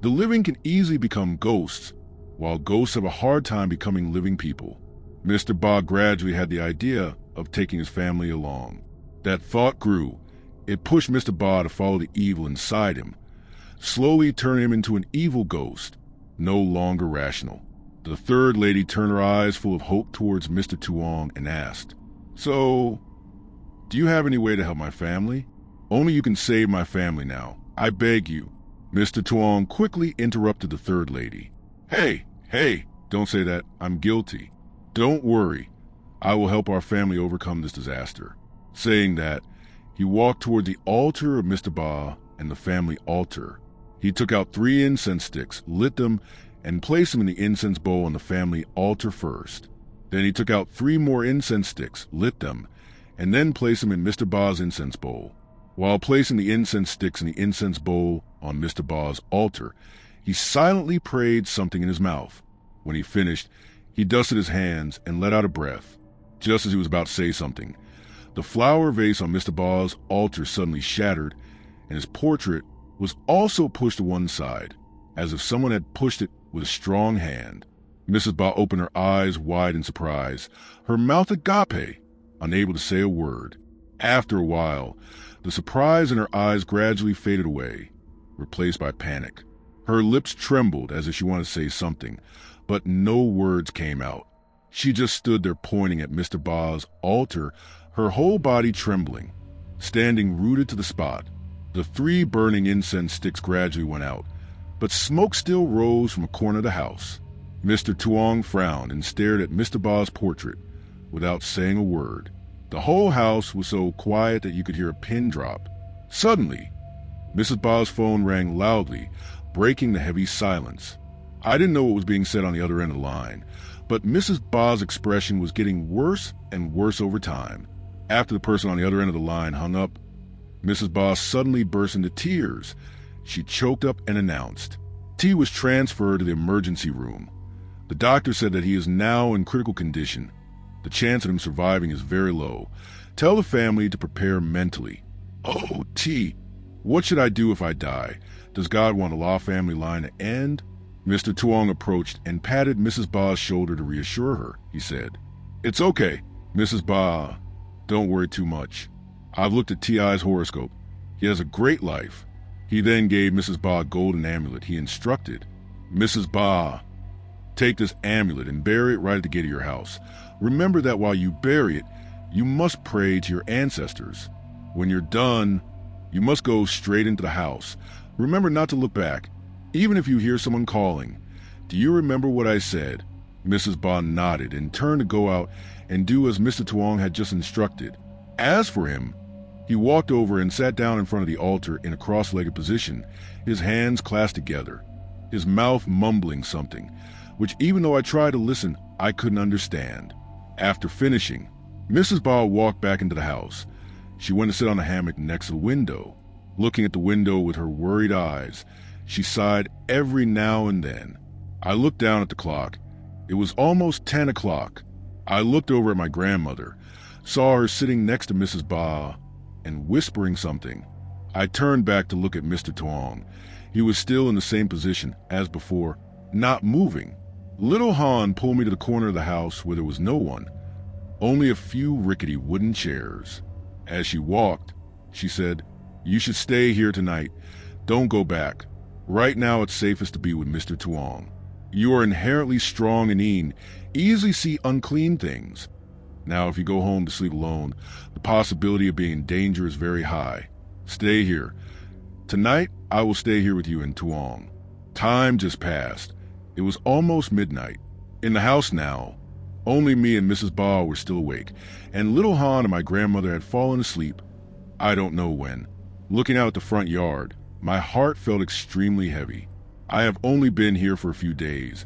the living can easily become ghosts, while ghosts have a hard time becoming living people. Mr. Ba gradually had the idea of taking his family along. That thought grew. It pushed Mr. Ba to follow the evil inside him, slowly turning him into an evil ghost, no longer rational. The third lady turned her eyes full of hope towards Mr. Tuong and asked, "So, do you have any way to help my family? Only you can save my family now. I beg you." Mr. Tuong quickly interrupted the third lady. Hey, don't say that. I'm guilty. Don't worry. I will help our family overcome this disaster." Saying that, he walked toward the altar of Mr. Ba and the family altar. He took out 3 incense sticks, lit them, and placed them in the incense bowl on the family altar first. Then he took out 3 more incense sticks, lit them, and then placed them in Mr. Ba's incense bowl. While placing the incense sticks in the incense bowl on Mr. Ba's altar, he silently prayed something in his mouth. When he finished, he dusted his hands and let out a breath. Just as he was about to say something, the flower vase on Mr. Ba's altar suddenly shattered, and his portrait was also pushed to one side, as if someone had pushed it with a strong hand. Mrs. Ba opened her eyes wide in surprise, her mouth agape, unable to say a word. After a while, the surprise in her eyes gradually faded away, replaced by panic. Her lips trembled as if she wanted to say something, but no words came out. She just stood there pointing at Mr. Ba's altar, her whole body trembling, standing rooted to the spot. The 3 burning incense sticks gradually went out, but smoke still rose from a corner of the house. Mr. Tuong frowned and stared at Mr. Ba's portrait without saying a word. The whole house was so quiet that you could hear a pin drop. Suddenly, Mrs. Ba's phone rang loudly, breaking the heavy silence. I didn't know what was being said on the other end of the line, but Mrs. Ba's expression was getting worse and worse over time. After the person on the other end of the line hung up, Mrs. Ba suddenly burst into tears. She choked up and announced, T was transferred to the emergency room. The doctor said that he is now in critical condition. The chance of him surviving is very low. Tell the family to prepare mentally. Oh, T, what should I do if I die? Does God want a law family line to end? Mr. Tuong approached and patted Mrs. Ba's shoulder to reassure her. He said, It's okay, Mrs. Ba. Don't worry too much. I've looked at T.I.'s horoscope. He has a great life. He then gave Mrs. Ba a golden amulet. He instructed, Mrs. Ba, take this amulet and bury it right at the gate of your house. Remember that while you bury it, you must pray to your ancestors. When you're done, you must go straight into the house. Remember not to look back, even if you hear someone calling. Do you remember what I said? Mrs. Ba nodded and turned to go out and do as Mr. Tuong had just instructed. As for him, he walked over and sat down in front of the altar in a cross-legged position, his hands clasped together, his mouth mumbling something, which even though I tried to listen, I couldn't understand. After finishing, Mrs. Ba walked back into the house. She went to sit on the hammock next to the window. Looking at the window with her worried eyes, she sighed every now and then. I looked down at the clock. It was almost 10 o'clock. I looked over at my grandmother, saw her sitting next to Mrs. Ba and whispering something. I turned back to look at Mr. Tuong. He was still in the same position as before, not moving. Little Han pulled me to the corner of the house where there was no one, only a few rickety wooden chairs. As she walked, she said, You should stay here tonight. Don't go back. Right now it's safest to be with Mr. Tuong. You are inherently strong and easily see unclean things. Now if you go home to sleep alone, the possibility of being in danger is very high. Stay here. Tonight, I will stay here with you in Tuong. Time just passed. It was almost midnight. In the house now, only me and Mrs. Ba were still awake, and little Han and my grandmother had fallen asleep. I don't know when. Looking out at the front yard, my heart felt extremely heavy. I have only been here for a few days,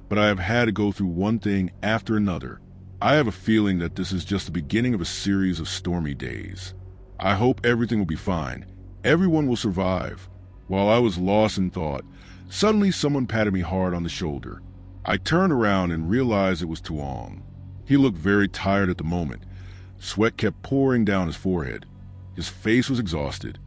but I have had to go through one thing after another. I have a feeling that this is just the beginning of a series of stormy days. I hope everything will be fine. Everyone will survive. While I was lost in thought, suddenly someone patted me hard on the shoulder. I turned around and realized it was Tuong. He looked very tired at the moment. Sweat kept pouring down his forehead. His face was exhausted.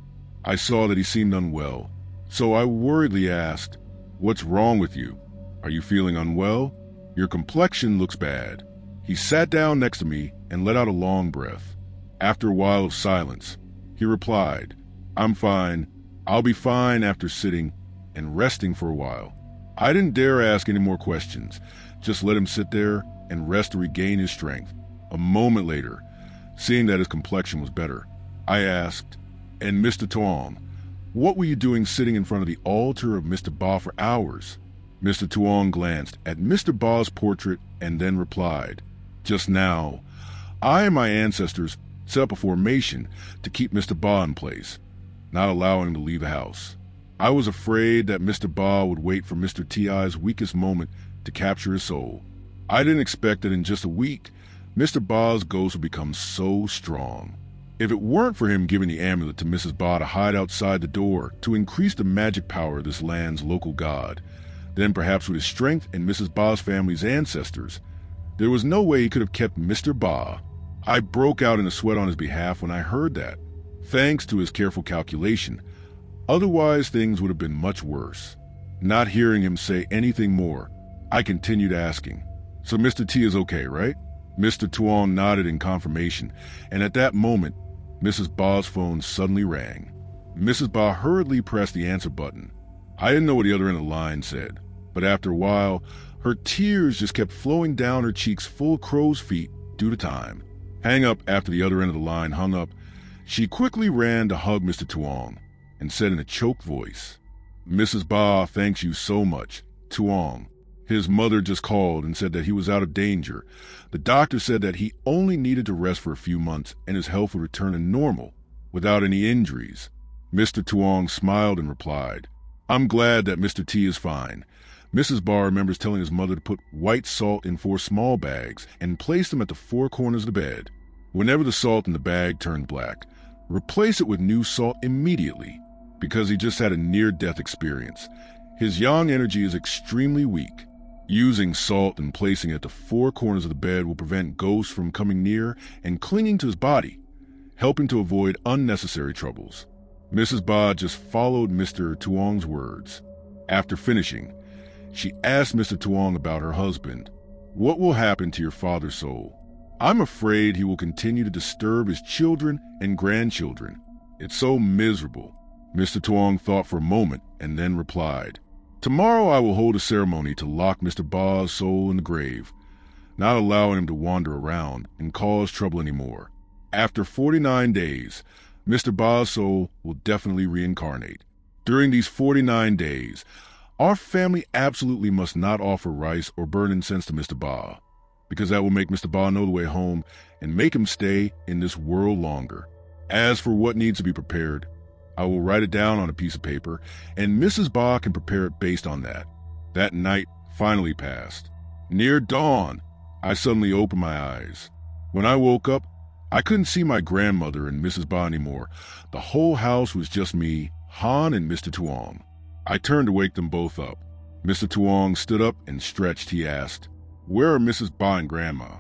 I saw that he seemed unwell, so I worriedly asked, What's wrong with you? Are you feeling unwell? Your complexion looks bad. He sat down next to me and let out a long breath. After a while of silence, he replied, I'm fine. I'll be fine after sitting and resting for a while. I didn't dare ask any more questions, just let him sit there and rest to regain his strength. A moment later, seeing that his complexion was better, I asked, And Mr. Tuong, what were you doing sitting in front of the altar of Mr. Ba for hours? Mr. Tuong glanced at Mr. Ba's portrait and then replied, Just now, I and my ancestors set up a formation to keep Mr. Ba in place, not allowing him to leave the house. I was afraid that Mr. Ba would wait for Mr. T.I.'s weakest moment to capture his soul. I didn't expect that in just a week, Mr. Ba's ghost would become so strong. If it weren't for him giving the amulet to Mrs. Ba to hide outside the door to increase the magic power of this land's local god, then perhaps with his strength and Mrs. Ba's family's ancestors, there was no way he could have kept Mr. Ba. I broke out in a sweat on his behalf when I heard that, thanks to his careful calculation. Otherwise, things would have been much worse. Not hearing him say anything more, I continued asking, So Mr. T is okay, right? Mr. Tuong nodded in confirmation, and at that moment, Mrs. Ba's phone suddenly rang. Mrs. Ba hurriedly pressed the answer button. I didn't know what the other end of the line said, but after a while, her tears just kept flowing down her cheeks full of crow's feet due to time. Hang up after the other end of the line hung up, she quickly ran to hug Mr. Tuong and said in a choked voice, Mrs. Ba thanks you so much. Tuong. His mother just called and said that he was out of danger. The doctor said that he only needed to rest for a few months and his health would return to normal without any injuries. Mr. Tuong smiled and replied, I'm glad that Mr. T is fine. Mrs. Ba remembers telling his mother to put white salt in 4 small bags and place them at the 4 corners of the bed. Whenever the salt in the bag turned black, replace it with new salt immediately, because he just had a near-death experience. His yang energy is extremely weak. Using salt and placing it at the four corners of the bed will prevent ghosts from coming near and clinging to his body, helping to avoid unnecessary troubles. Mrs. Ba just followed Mr. Tuong's words. After finishing, she asked Mr. Tuong about her husband. What will happen to your father's soul? I'm afraid he will continue to disturb his children and grandchildren. It's so miserable. Mr. Tuong thought for a moment and then replied, Tomorrow I will hold a ceremony to lock Mr. Ba's soul in the grave, not allowing him to wander around and cause trouble anymore. After 49 days, Mr. Ba's soul will definitely reincarnate. During these 49 days, our family absolutely must not offer rice or burn incense to Mr. Ba, because that will make Mr. Ba know the way home and make him stay in this world longer. As for what needs to be prepared, I will write it down on a piece of paper, and Mrs. Ba can prepare it based on that. That night finally passed. Near dawn, I suddenly opened my eyes. When I woke up, I couldn't see my grandmother and Mrs. Ba anymore. The whole house was just me, Han, and Mr. Tuong. I turned to wake them both up. Mr. Tuong stood up and stretched. He asked, Where are Mrs. Ba and Grandma?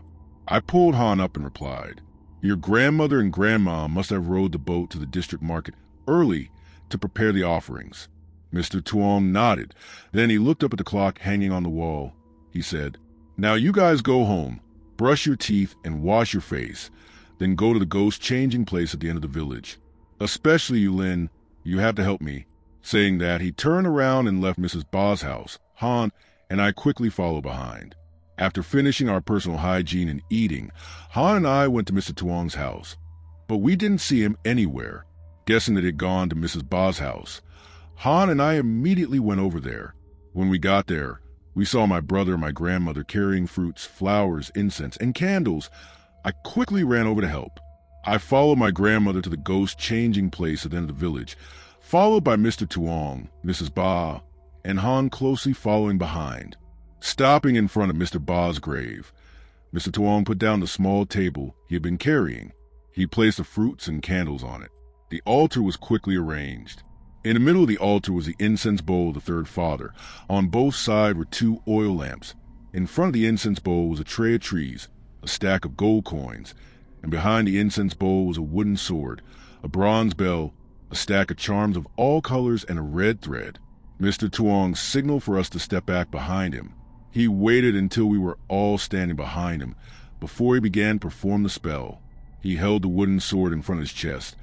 I pulled Han up and replied, Your grandmother and Grandma must have rowed the boat to the district market early to prepare the offerings. Mr. Tuong nodded. Then he looked up at the clock hanging on the wall. He said, Now you guys go home, brush your teeth and wash your face, then go to the ghost changing place at the end of the village. Especially you, Lin, you have to help me. Saying that, he turned around and left Mrs. Ba's house. Han and I quickly followed behind. After finishing our personal hygiene and eating, Han and I went to Mr. Tuong's house, but we didn't see him anywhere. Guessing that he had gone to Mrs. Ba's house, Han and I immediately went over there. When we got there, we saw my brother and my grandmother carrying fruits, flowers, incense, and candles. I quickly ran over to help. I followed my grandmother to the ghost changing place at the end of the village, followed by Mr. Tuong, Mrs. Ba, and Han closely following behind. Stopping in front of Mr. Ba's grave, Mr. Tuong put down the small table he had been carrying. He placed the fruits and candles on it. The altar was quickly arranged. In the middle of the altar was the incense bowl of the third father. On both sides were 2 oil lamps. In front of the incense bowl was a tray of trees, a stack of gold coins, and behind the incense bowl was a wooden sword, a bronze bell, a stack of charms of all colors, and a red thread. Mr. Tuong signaled for us to step back behind him. He waited until we were all standing behind him before he began to perform the spell. He held the wooden sword in front of his chest,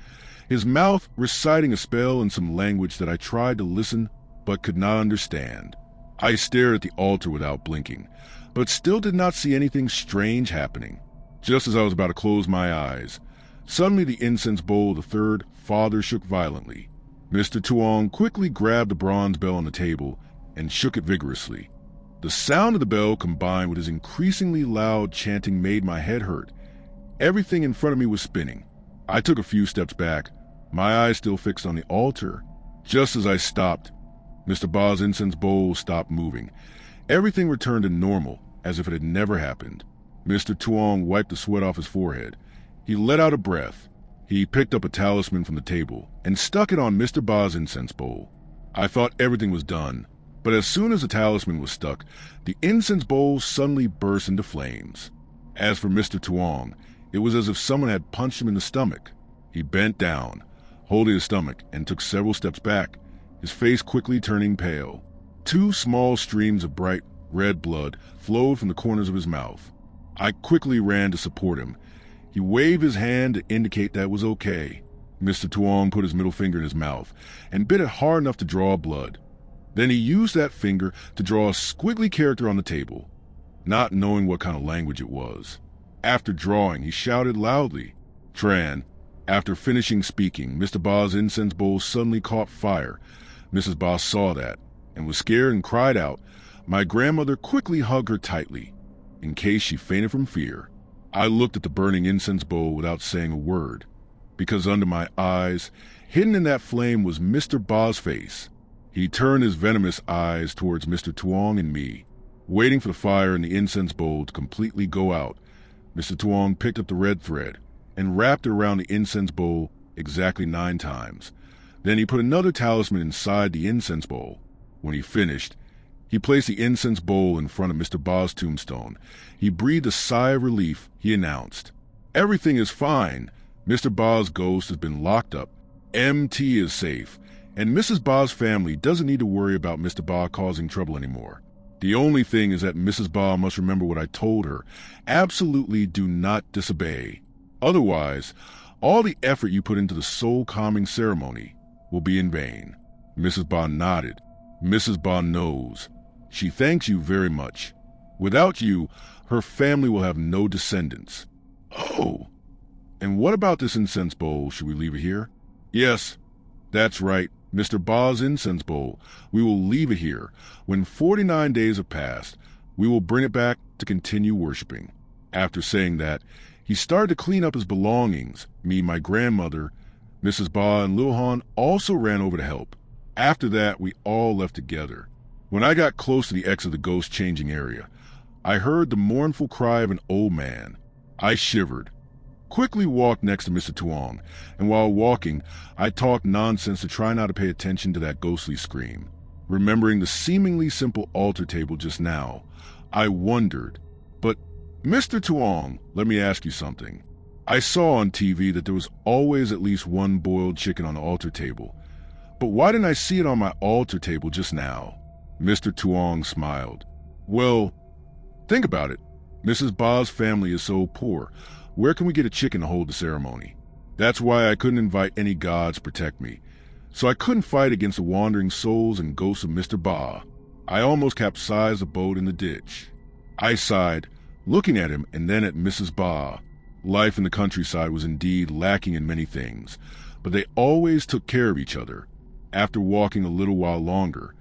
his mouth reciting a spell in some language that I tried to listen but could not understand. I stared at the altar without blinking, but still did not see anything strange happening. Just as I was about to close my eyes, suddenly the incense bowl of the third father shook violently. Mr. Tuong quickly grabbed the bronze bell on the table and shook it vigorously. The sound of the bell combined with his increasingly loud chanting made my head hurt. Everything in front of me was spinning. I took a few steps back, my eyes still fixed on the altar. Just as I stopped, Mr. Ba's incense bowl stopped moving. Everything returned to normal, as if it had never happened. Mr. Tuong wiped the sweat off his forehead. He let out a breath. He picked up a talisman from the table and stuck it on Mr. Ba's incense bowl. I thought everything was done, but as soon as the talisman was stuck, the incense bowl suddenly burst into flames. As for Mr. Tuong, it was as if someone had punched him in the stomach. He bent down, holding his stomach, and took several steps back, his face quickly turning pale. 2 small streams of bright red blood flowed from the corners of his mouth. I quickly ran to support him. He waved his hand to indicate that it was okay. Mr. Tuong put his middle finger in his mouth and bit it hard enough to draw blood. Then he used that finger to draw a squiggly character on the table, not knowing what kind of language it was. After drawing, he shouted loudly, Tran. After finishing speaking, Mr. Ba's incense bowl suddenly caught fire. Mrs. Ba saw that and was scared and cried out. My grandmother quickly hugged her tightly, in case she fainted from fear. I looked at the burning incense bowl without saying a word, because under my eyes, hidden in that flame, was Mr. Ba's face. He turned his venomous eyes towards Mr. Tuong and me. Waiting for the fire in the incense bowl to completely go out, Mr. Tuong picked up the red thread and wrapped it around the incense bowl exactly 9 times. Then he put another talisman inside the incense bowl. When he finished, he placed the incense bowl in front of Mr. Ba's tombstone. He breathed a sigh of relief. He announced, "Everything is fine. Mr. Ba's ghost has been locked up. MT is safe, and Mrs. Ba's family doesn't need to worry about Mr. Ba causing trouble anymore. The only thing is that Mrs. Ba must remember what I told her. Absolutely do not disobey. Otherwise, all the effort you put into the soul-calming ceremony will be in vain." Mrs. Ba nodded. "Mrs. Ba knows. She thanks you very much. Without you, her family will have no descendants." "Oh, and what about this incense bowl? Should we leave it here?" "Yes, that's right. Mr. Ba's incense bowl. We will leave it here. When 49 days have passed, we will bring it back to continue worshiping." After saying that, he started to clean up his belongings. Me, my grandmother, Mrs. Ba, and Lil Han also ran over to help. After that, we all left together. When I got close to the X of the ghost changing area, I heard the mournful cry of an old man. I shivered, quickly walked next to Mr. Tuong, and while walking, I talked nonsense to try not to pay attention to that ghostly scream. Remembering the seemingly simple altar table just now, I wondered, "But, Mr. Tuong, let me ask you something. I saw on TV that there was always at least one boiled chicken on the altar table. But why didn't I see it on my altar table just now?" Mr. Tuong smiled. "Well, think about it. Mrs. Ba's family is so poor. Where can we get a chicken to hold the ceremony? That's why I couldn't invite any gods to protect me. So I couldn't fight against the wandering souls and ghosts of Mr. Ba. I almost capsized the boat in the ditch." I sighed, looking at him and then at Mrs. Ba. Life in the countryside was indeed lacking in many things, but they always took care of each other. After walking a little while longer,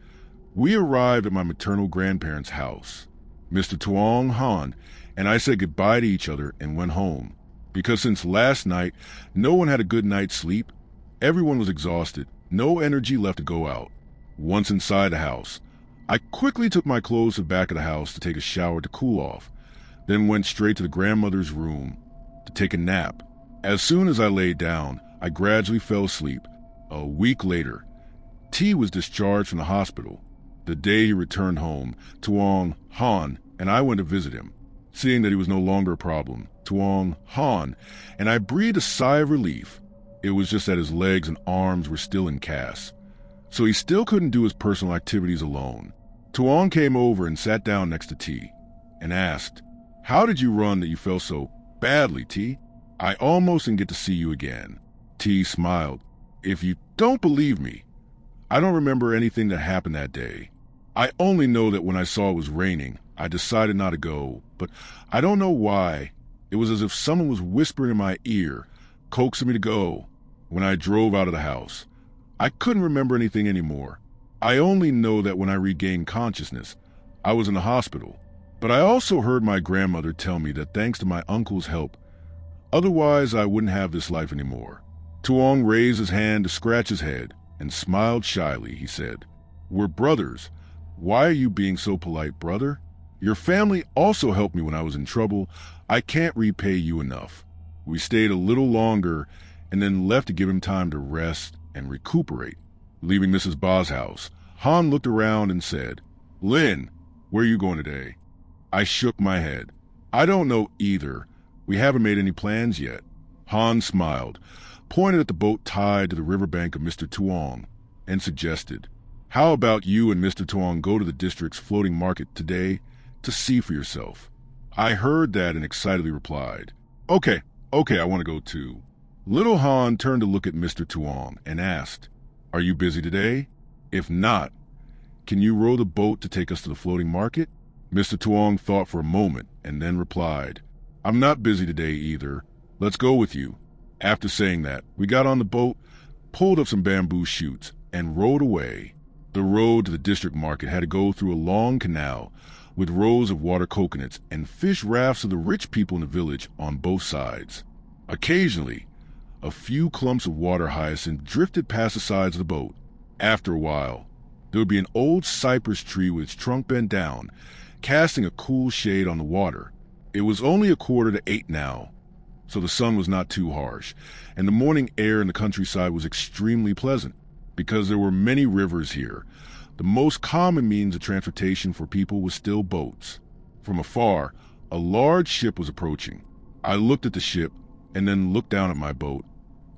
we arrived at my maternal grandparents' house. Mr. Tuong Han and I said goodbye to each other and went home. Because since last night, no one had a good night's sleep. Everyone was exhausted, no energy left to go out. Once inside the house, I quickly took my clothes to the back of the house to take a shower to cool off, then went straight to the grandmother's room to take a nap. As soon as I laid down, I gradually fell asleep. A week later, T was discharged from the hospital. The day he returned home, Tuong Han and I went to visit him. Seeing that he was no longer a problem, Tuong Han and I breathed a sigh of relief. It was just that his legs and arms were still in casts, so he still couldn't do his personal activities alone. Tuong came over and sat down next to T and asked, "How did you run that you fell so badly, T? I almost didn't get to see you again." T smiled. "If you don't believe me, I don't remember anything that happened that day. I only know that when I saw it was raining, I decided not to go, but I don't know why. It was as if someone was whispering in my ear, coaxing me to go. When I drove out of the house, I couldn't remember anything anymore. I only know that when I regained consciousness, I was in the hospital. But I also heard my grandmother tell me that thanks to my uncle's help, otherwise I wouldn't have this life anymore." Tuong raised his hand to scratch his head and smiled shyly. He said, "We're brothers. Why are you being so polite, brother? Your family also helped me when I was in trouble. I can't repay you enough." We stayed a little longer and then left to give him time to rest and recuperate. Leaving Mrs. Ba's house, Han looked around and said, "Lin, where are you going today?" I shook my head. "I don't know either. We haven't made any plans yet." Han smiled, pointed at the boat tied to the riverbank of Mr. Tuong, and suggested, "How about you and Mr. Tuong go to the district's floating market today to see for yourself?" I heard that and excitedly replied, Okay, I want to go too." Little Han turned to look at Mr. Tuong and asked, "Are you busy today? If not, can you row the boat to take us to the floating market?" Mr. Tuong thought for a moment and then replied, "I'm not busy today either. Let's go with you." After saying that, we got on the boat, pulled up some bamboo shoots, and rowed away. The road to the district market had to go through a long canal with rows of water coconuts and fish rafts of the rich people in the village on both sides. Occasionally, a few clumps of water hyacinth drifted past the sides of the boat. After a while, there would be an old cypress tree with its trunk bent down, casting a cool shade on the water. It was only 7:45 now, so the sun was not too harsh, and the morning air in the countryside was extremely pleasant because there were many rivers here. The most common means of transportation for people was still boats. From afar, a large ship was approaching. I looked at the ship and then looked down at my boat,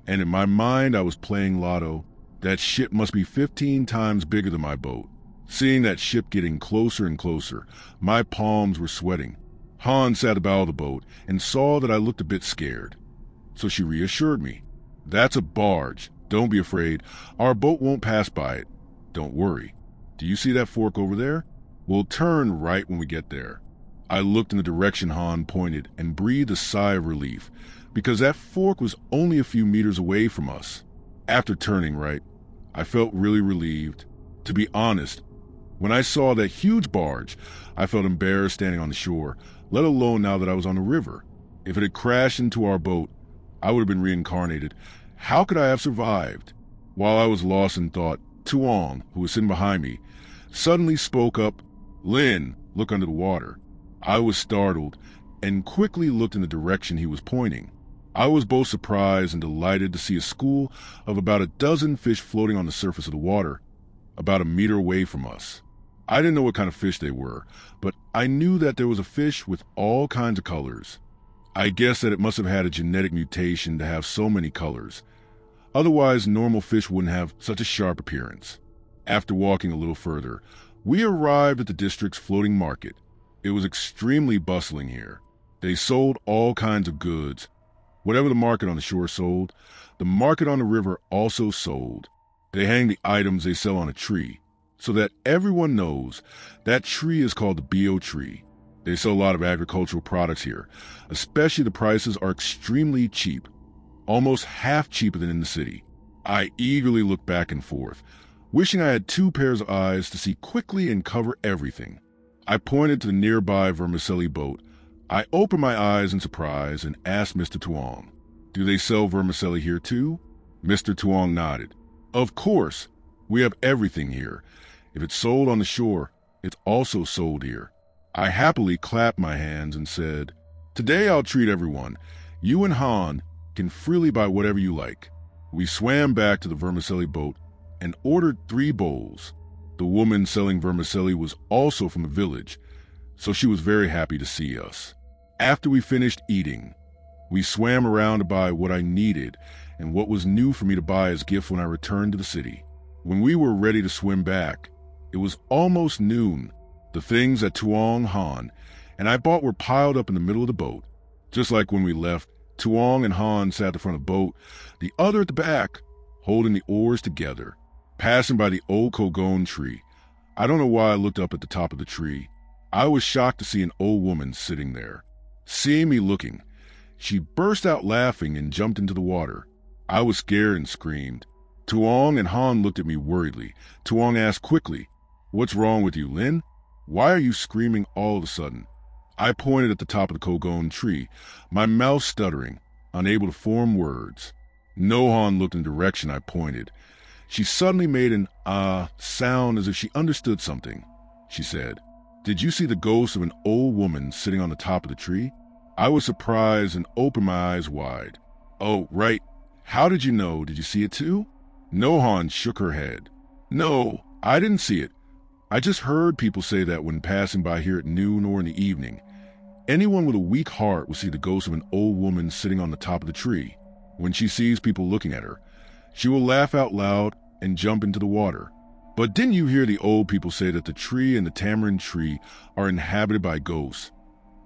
and in my mind I was playing lotto. That ship must be 15 times bigger than my boat. Seeing that ship getting closer and closer, my palms were sweating. Han sat at the bow of the boat and saw that I looked a bit scared. So she reassured me. "That's a barge. Don't be afraid. Our boat won't pass by it. Don't worry. Do you see that fork over there? We'll turn right when we get there." I looked in the direction Han pointed and breathed a sigh of relief, because that fork was only a few meters away from us. After turning right, I felt really relieved. To be honest, when I saw that huge barge, I felt embarrassed standing on the shore, let alone now that I was on the river. If it had crashed into our boat, I would have been reincarnated. How could I have survived? While I was lost in thought, Tuong, who was sitting behind me, suddenly spoke up, "Lin, look under the water." I was startled and quickly looked in the direction he was pointing. I was both surprised and delighted to see a school of about a dozen fish floating on the surface of the water, about a meter away from us. I didn't know what kind of fish they were, but I knew that there was a fish with all kinds of colors. I guess that it must have had a genetic mutation to have so many colors. Otherwise, normal fish wouldn't have such a sharp appearance. After walking a little further, we arrived at the district's floating market. It was extremely bustling here. They sold all kinds of goods. Whatever the market on the shore sold, the market on the river also sold. They hang the items they sell on a tree, so that everyone knows that tree is called the Bio tree. They sell a lot of agricultural products here, especially the prices are extremely cheap, almost half cheaper than in the city. I eagerly looked back and forth, wishing I had 2 pairs of eyes to see quickly and cover everything. I pointed to the nearby vermicelli boat. I opened my eyes in surprise and asked Mr. Tuong, "Do they sell vermicelli here too?" Mr. Tuong nodded. "Of course. We have everything here. If it's sold on the shore, it's also sold here." I happily clapped my hands and said, "Today I'll treat everyone. You and Han can freely buy whatever you like." We swam back to the vermicelli boat and ordered 3 bowls. The woman selling vermicelli was also from the village, so she was very happy to see us. After we finished eating, we swam around to buy what I needed and what was new for me to buy as gift when I returned to the city. When we were ready to swim back, it was almost noon. The things that Tuong, Han, and I bought were piled up in the middle of the boat. Just like when we left, Tuong and Han sat at the front of the boat, the other at the back, holding the oars together. Passing by the old Kogon tree, I don't know why I looked up at the top of the tree. I was shocked to see an old woman sitting there. Seeing me looking, she burst out laughing and jumped into the water. I was scared and screamed. Tuong and Han looked at me worriedly. Tuong asked quickly, "What's wrong with you, Lin? Why are you screaming all of a sudden?" I pointed at the top of the Kogon tree, my mouth stuttering, unable to form words. Han looked in the direction I pointed. She suddenly made an sound as if she understood something. She said, "Did you see the ghost of an old woman sitting on the top of the tree?" I was surprised and opened my eyes wide. "Oh, right. How did you know? Did you see it too?" Han shook her head. "No, I didn't see it. I just heard people say that when passing by here at noon or in the evening. Anyone with a weak heart will see the ghost of an old woman sitting on the top of the tree. When she sees people looking at her, she will laugh out loud and jump into the water. But didn't you hear the old people say that the tree and the tamarind tree are inhabited by ghosts?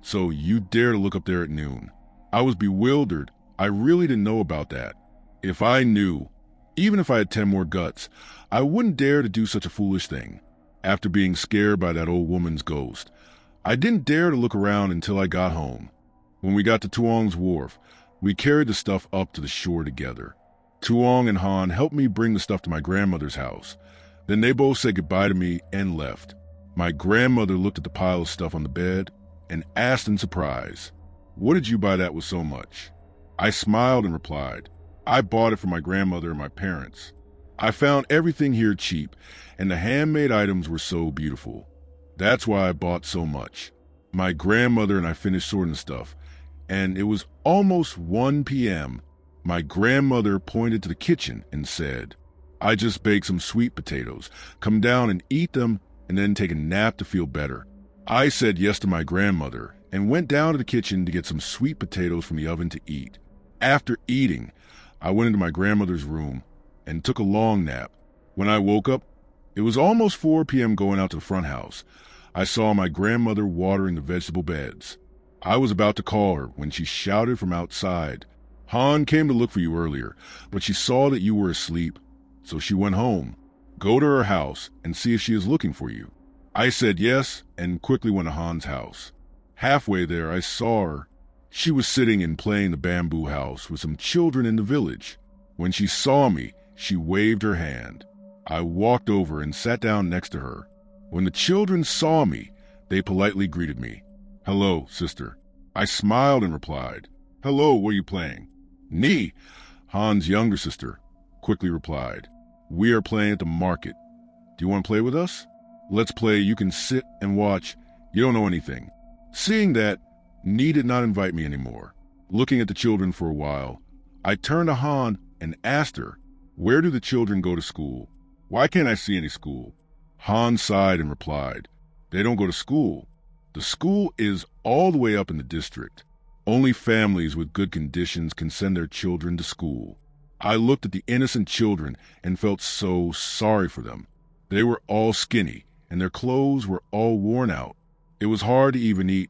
So you dare to look up there at noon." I was bewildered. I really didn't know about that. If I knew, even if I had 10 more guts, I wouldn't dare to do such a foolish thing. After being scared by that old woman's ghost, I didn't dare to look around until I got home. When we got to Tuong's wharf, we carried the stuff up to the shore together. Tuong and Han helped me bring the stuff to my grandmother's house. Then they both said goodbye to me and left. My grandmother looked at the pile of stuff on the bed and asked in surprise, "What did you buy that with so much?" I smiled and replied, "I bought it for my grandmother and my parents. I found everything here cheap, and the handmade items were so beautiful. That's why I bought so much." My grandmother and I finished sorting the stuff, and it was almost 1 p.m. My grandmother pointed to the kitchen and said, "I just baked some sweet potatoes. Come down and eat them and then take a nap to feel better." I said yes to my grandmother and went down to the kitchen to get some sweet potatoes from the oven to eat. After eating, I went into my grandmother's room and took a long nap. When I woke up, it was almost 4 p.m. going out to the front house. I saw my grandmother watering the vegetable beds. I was about to call her when she shouted from outside, "Han came to look for you earlier, but she saw that you were asleep, so she went home. Go to her house and see if she is looking for you." I said yes and quickly went to Han's house. Halfway there, I saw her. She was sitting and playing the bamboo house with some children in the village. When she saw me, she waved her hand. I walked over and sat down next to her. When the children saw me, they politely greeted me. "Hello, sister." I smiled and replied, "Hello, what are you playing?" "Ni," Han's younger sister, quickly replied. "We are playing at the market. Do you want to play with us? Let's play. You can sit and watch. You don't know anything." Seeing that, Ni did not invite me anymore. Looking at the children for a while, I turned to Han and asked her, "Where do the children go to school? Why can't I see any school?" Han sighed and replied, "They don't go to school. The school is all the way up in the district. Only families with good conditions can send their children to school." I looked at the innocent children and felt so sorry for them. They were all skinny, and their clothes were all worn out. It was hard to even eat,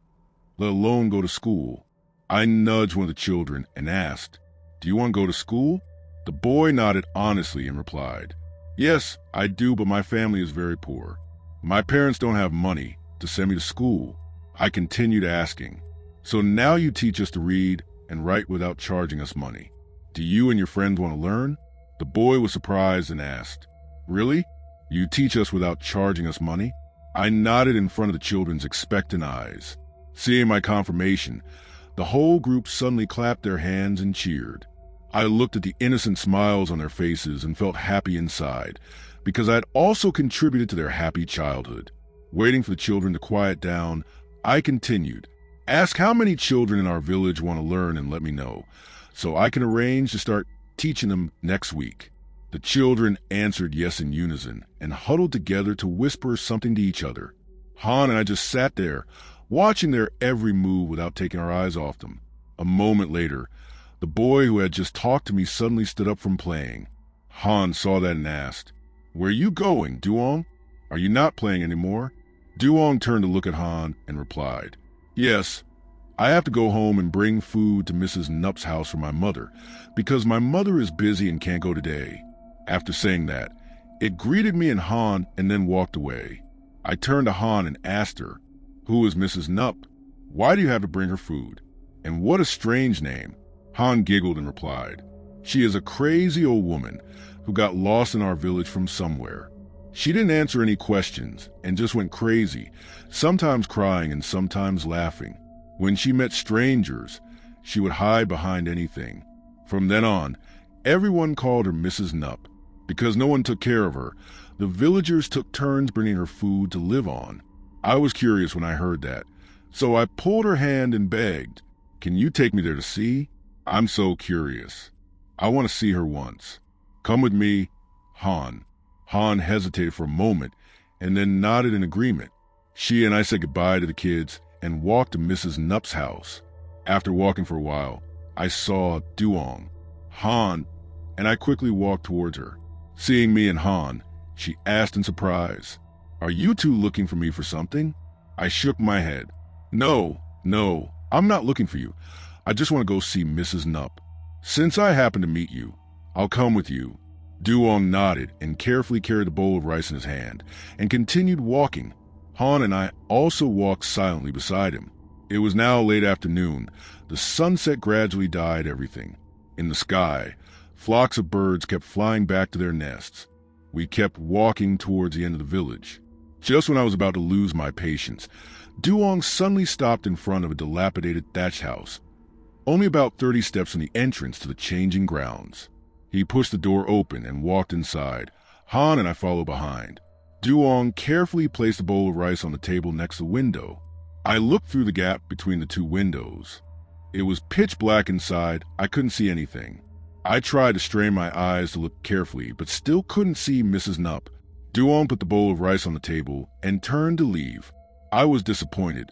let alone go to school. I nudged one of the children and asked, "Do you want to go to school?" The boy nodded honestly and replied, "Yes, I do, but my family is very poor. My parents don't have money to send me to school." I continued asking, "So now you teach us to read and write without charging us money. Do you and your friends want to learn?" The boy was surprised and asked, "Really? You teach us without charging us money?" I nodded in front of the children's expectant eyes. Seeing my confirmation, the whole group suddenly clapped their hands and cheered. I looked at the innocent smiles on their faces and felt happy inside, because I had also contributed to their happy childhood. Waiting for the children to quiet down, I continued, "Ask how many children in our village want to learn and let me know, so I can arrange to start teaching them next week." The children answered yes in unison and huddled together to whisper something to each other. Han and I just sat there, watching their every move without taking our eyes off them. A moment later, the boy who had just talked to me suddenly stood up from playing. Han saw that and asked, "Where are you going, Duong? Are you not playing anymore?" Duong turned to look at Han and replied, "Yes, I have to go home and bring food to Mrs. Nup's house for my mother, because my mother is busy and can't go today." After saying that, it greeted me and Han and then walked away. I turned to Han and asked her, "Who is Mrs. Nup? Why do you have to bring her food? And what a strange name." Han giggled and replied, "She is a crazy old woman who got lost in our village from somewhere. She didn't answer any questions and just went crazy, sometimes crying and sometimes laughing. When she met strangers, she would hide behind anything. From then on, everyone called her Mrs. Nup. Because no one took care of her, the villagers took turns bringing her food to live on. I was curious when I heard that, so I pulled her hand and begged, 'Can you take me there to see? I'm so curious. I want to see her once. Come with me, Han.' Han hesitated for a moment and then nodded in agreement. She and I said goodbye to the kids and walked to Mrs. Nup's house. After walking for a while, I saw Duong, Han, and I quickly walked towards her. Seeing me and Han, she asked in surprise, "Are you two looking for me for something?" I shook my head. No, I'm not looking for you. I just want to go see Mrs. Nup. Since I happen to meet you, I'll come with you." Duong nodded and carefully carried the bowl of rice in his hand and continued walking. Han and I also walked silently beside him. It was now late afternoon. The sunset gradually dyed everything. In the sky, flocks of birds kept flying back to their nests. We kept walking towards the end of the village. Just when I was about to lose my patience, Duong suddenly stopped in front of a dilapidated thatched house, only about 30 steps from the entrance to the changing grounds. He pushed the door open and walked inside. Han and I followed behind. Duong carefully placed a bowl of rice on the table next to the window. I looked through the gap between the two windows. It was pitch black inside. I couldn't see anything. I tried to strain my eyes to look carefully, but still couldn't see Mrs. Nupp. Duon put the bowl of rice on the table and turned to leave. I was disappointed.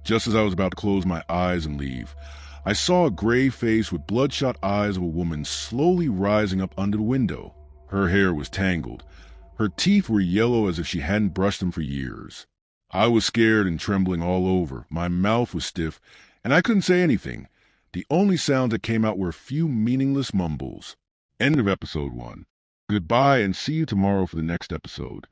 Just as I was about to close my eyes and leave, I saw a gray face with bloodshot eyes of a woman slowly rising up under the window. Her hair was tangled. Her teeth were yellow as if she hadn't brushed them for years. I was scared and trembling all over. My mouth was stiff, and I couldn't say anything. The only sounds that came out were a few meaningless mumbles. End of episode 1. Goodbye and see you tomorrow for the next episode.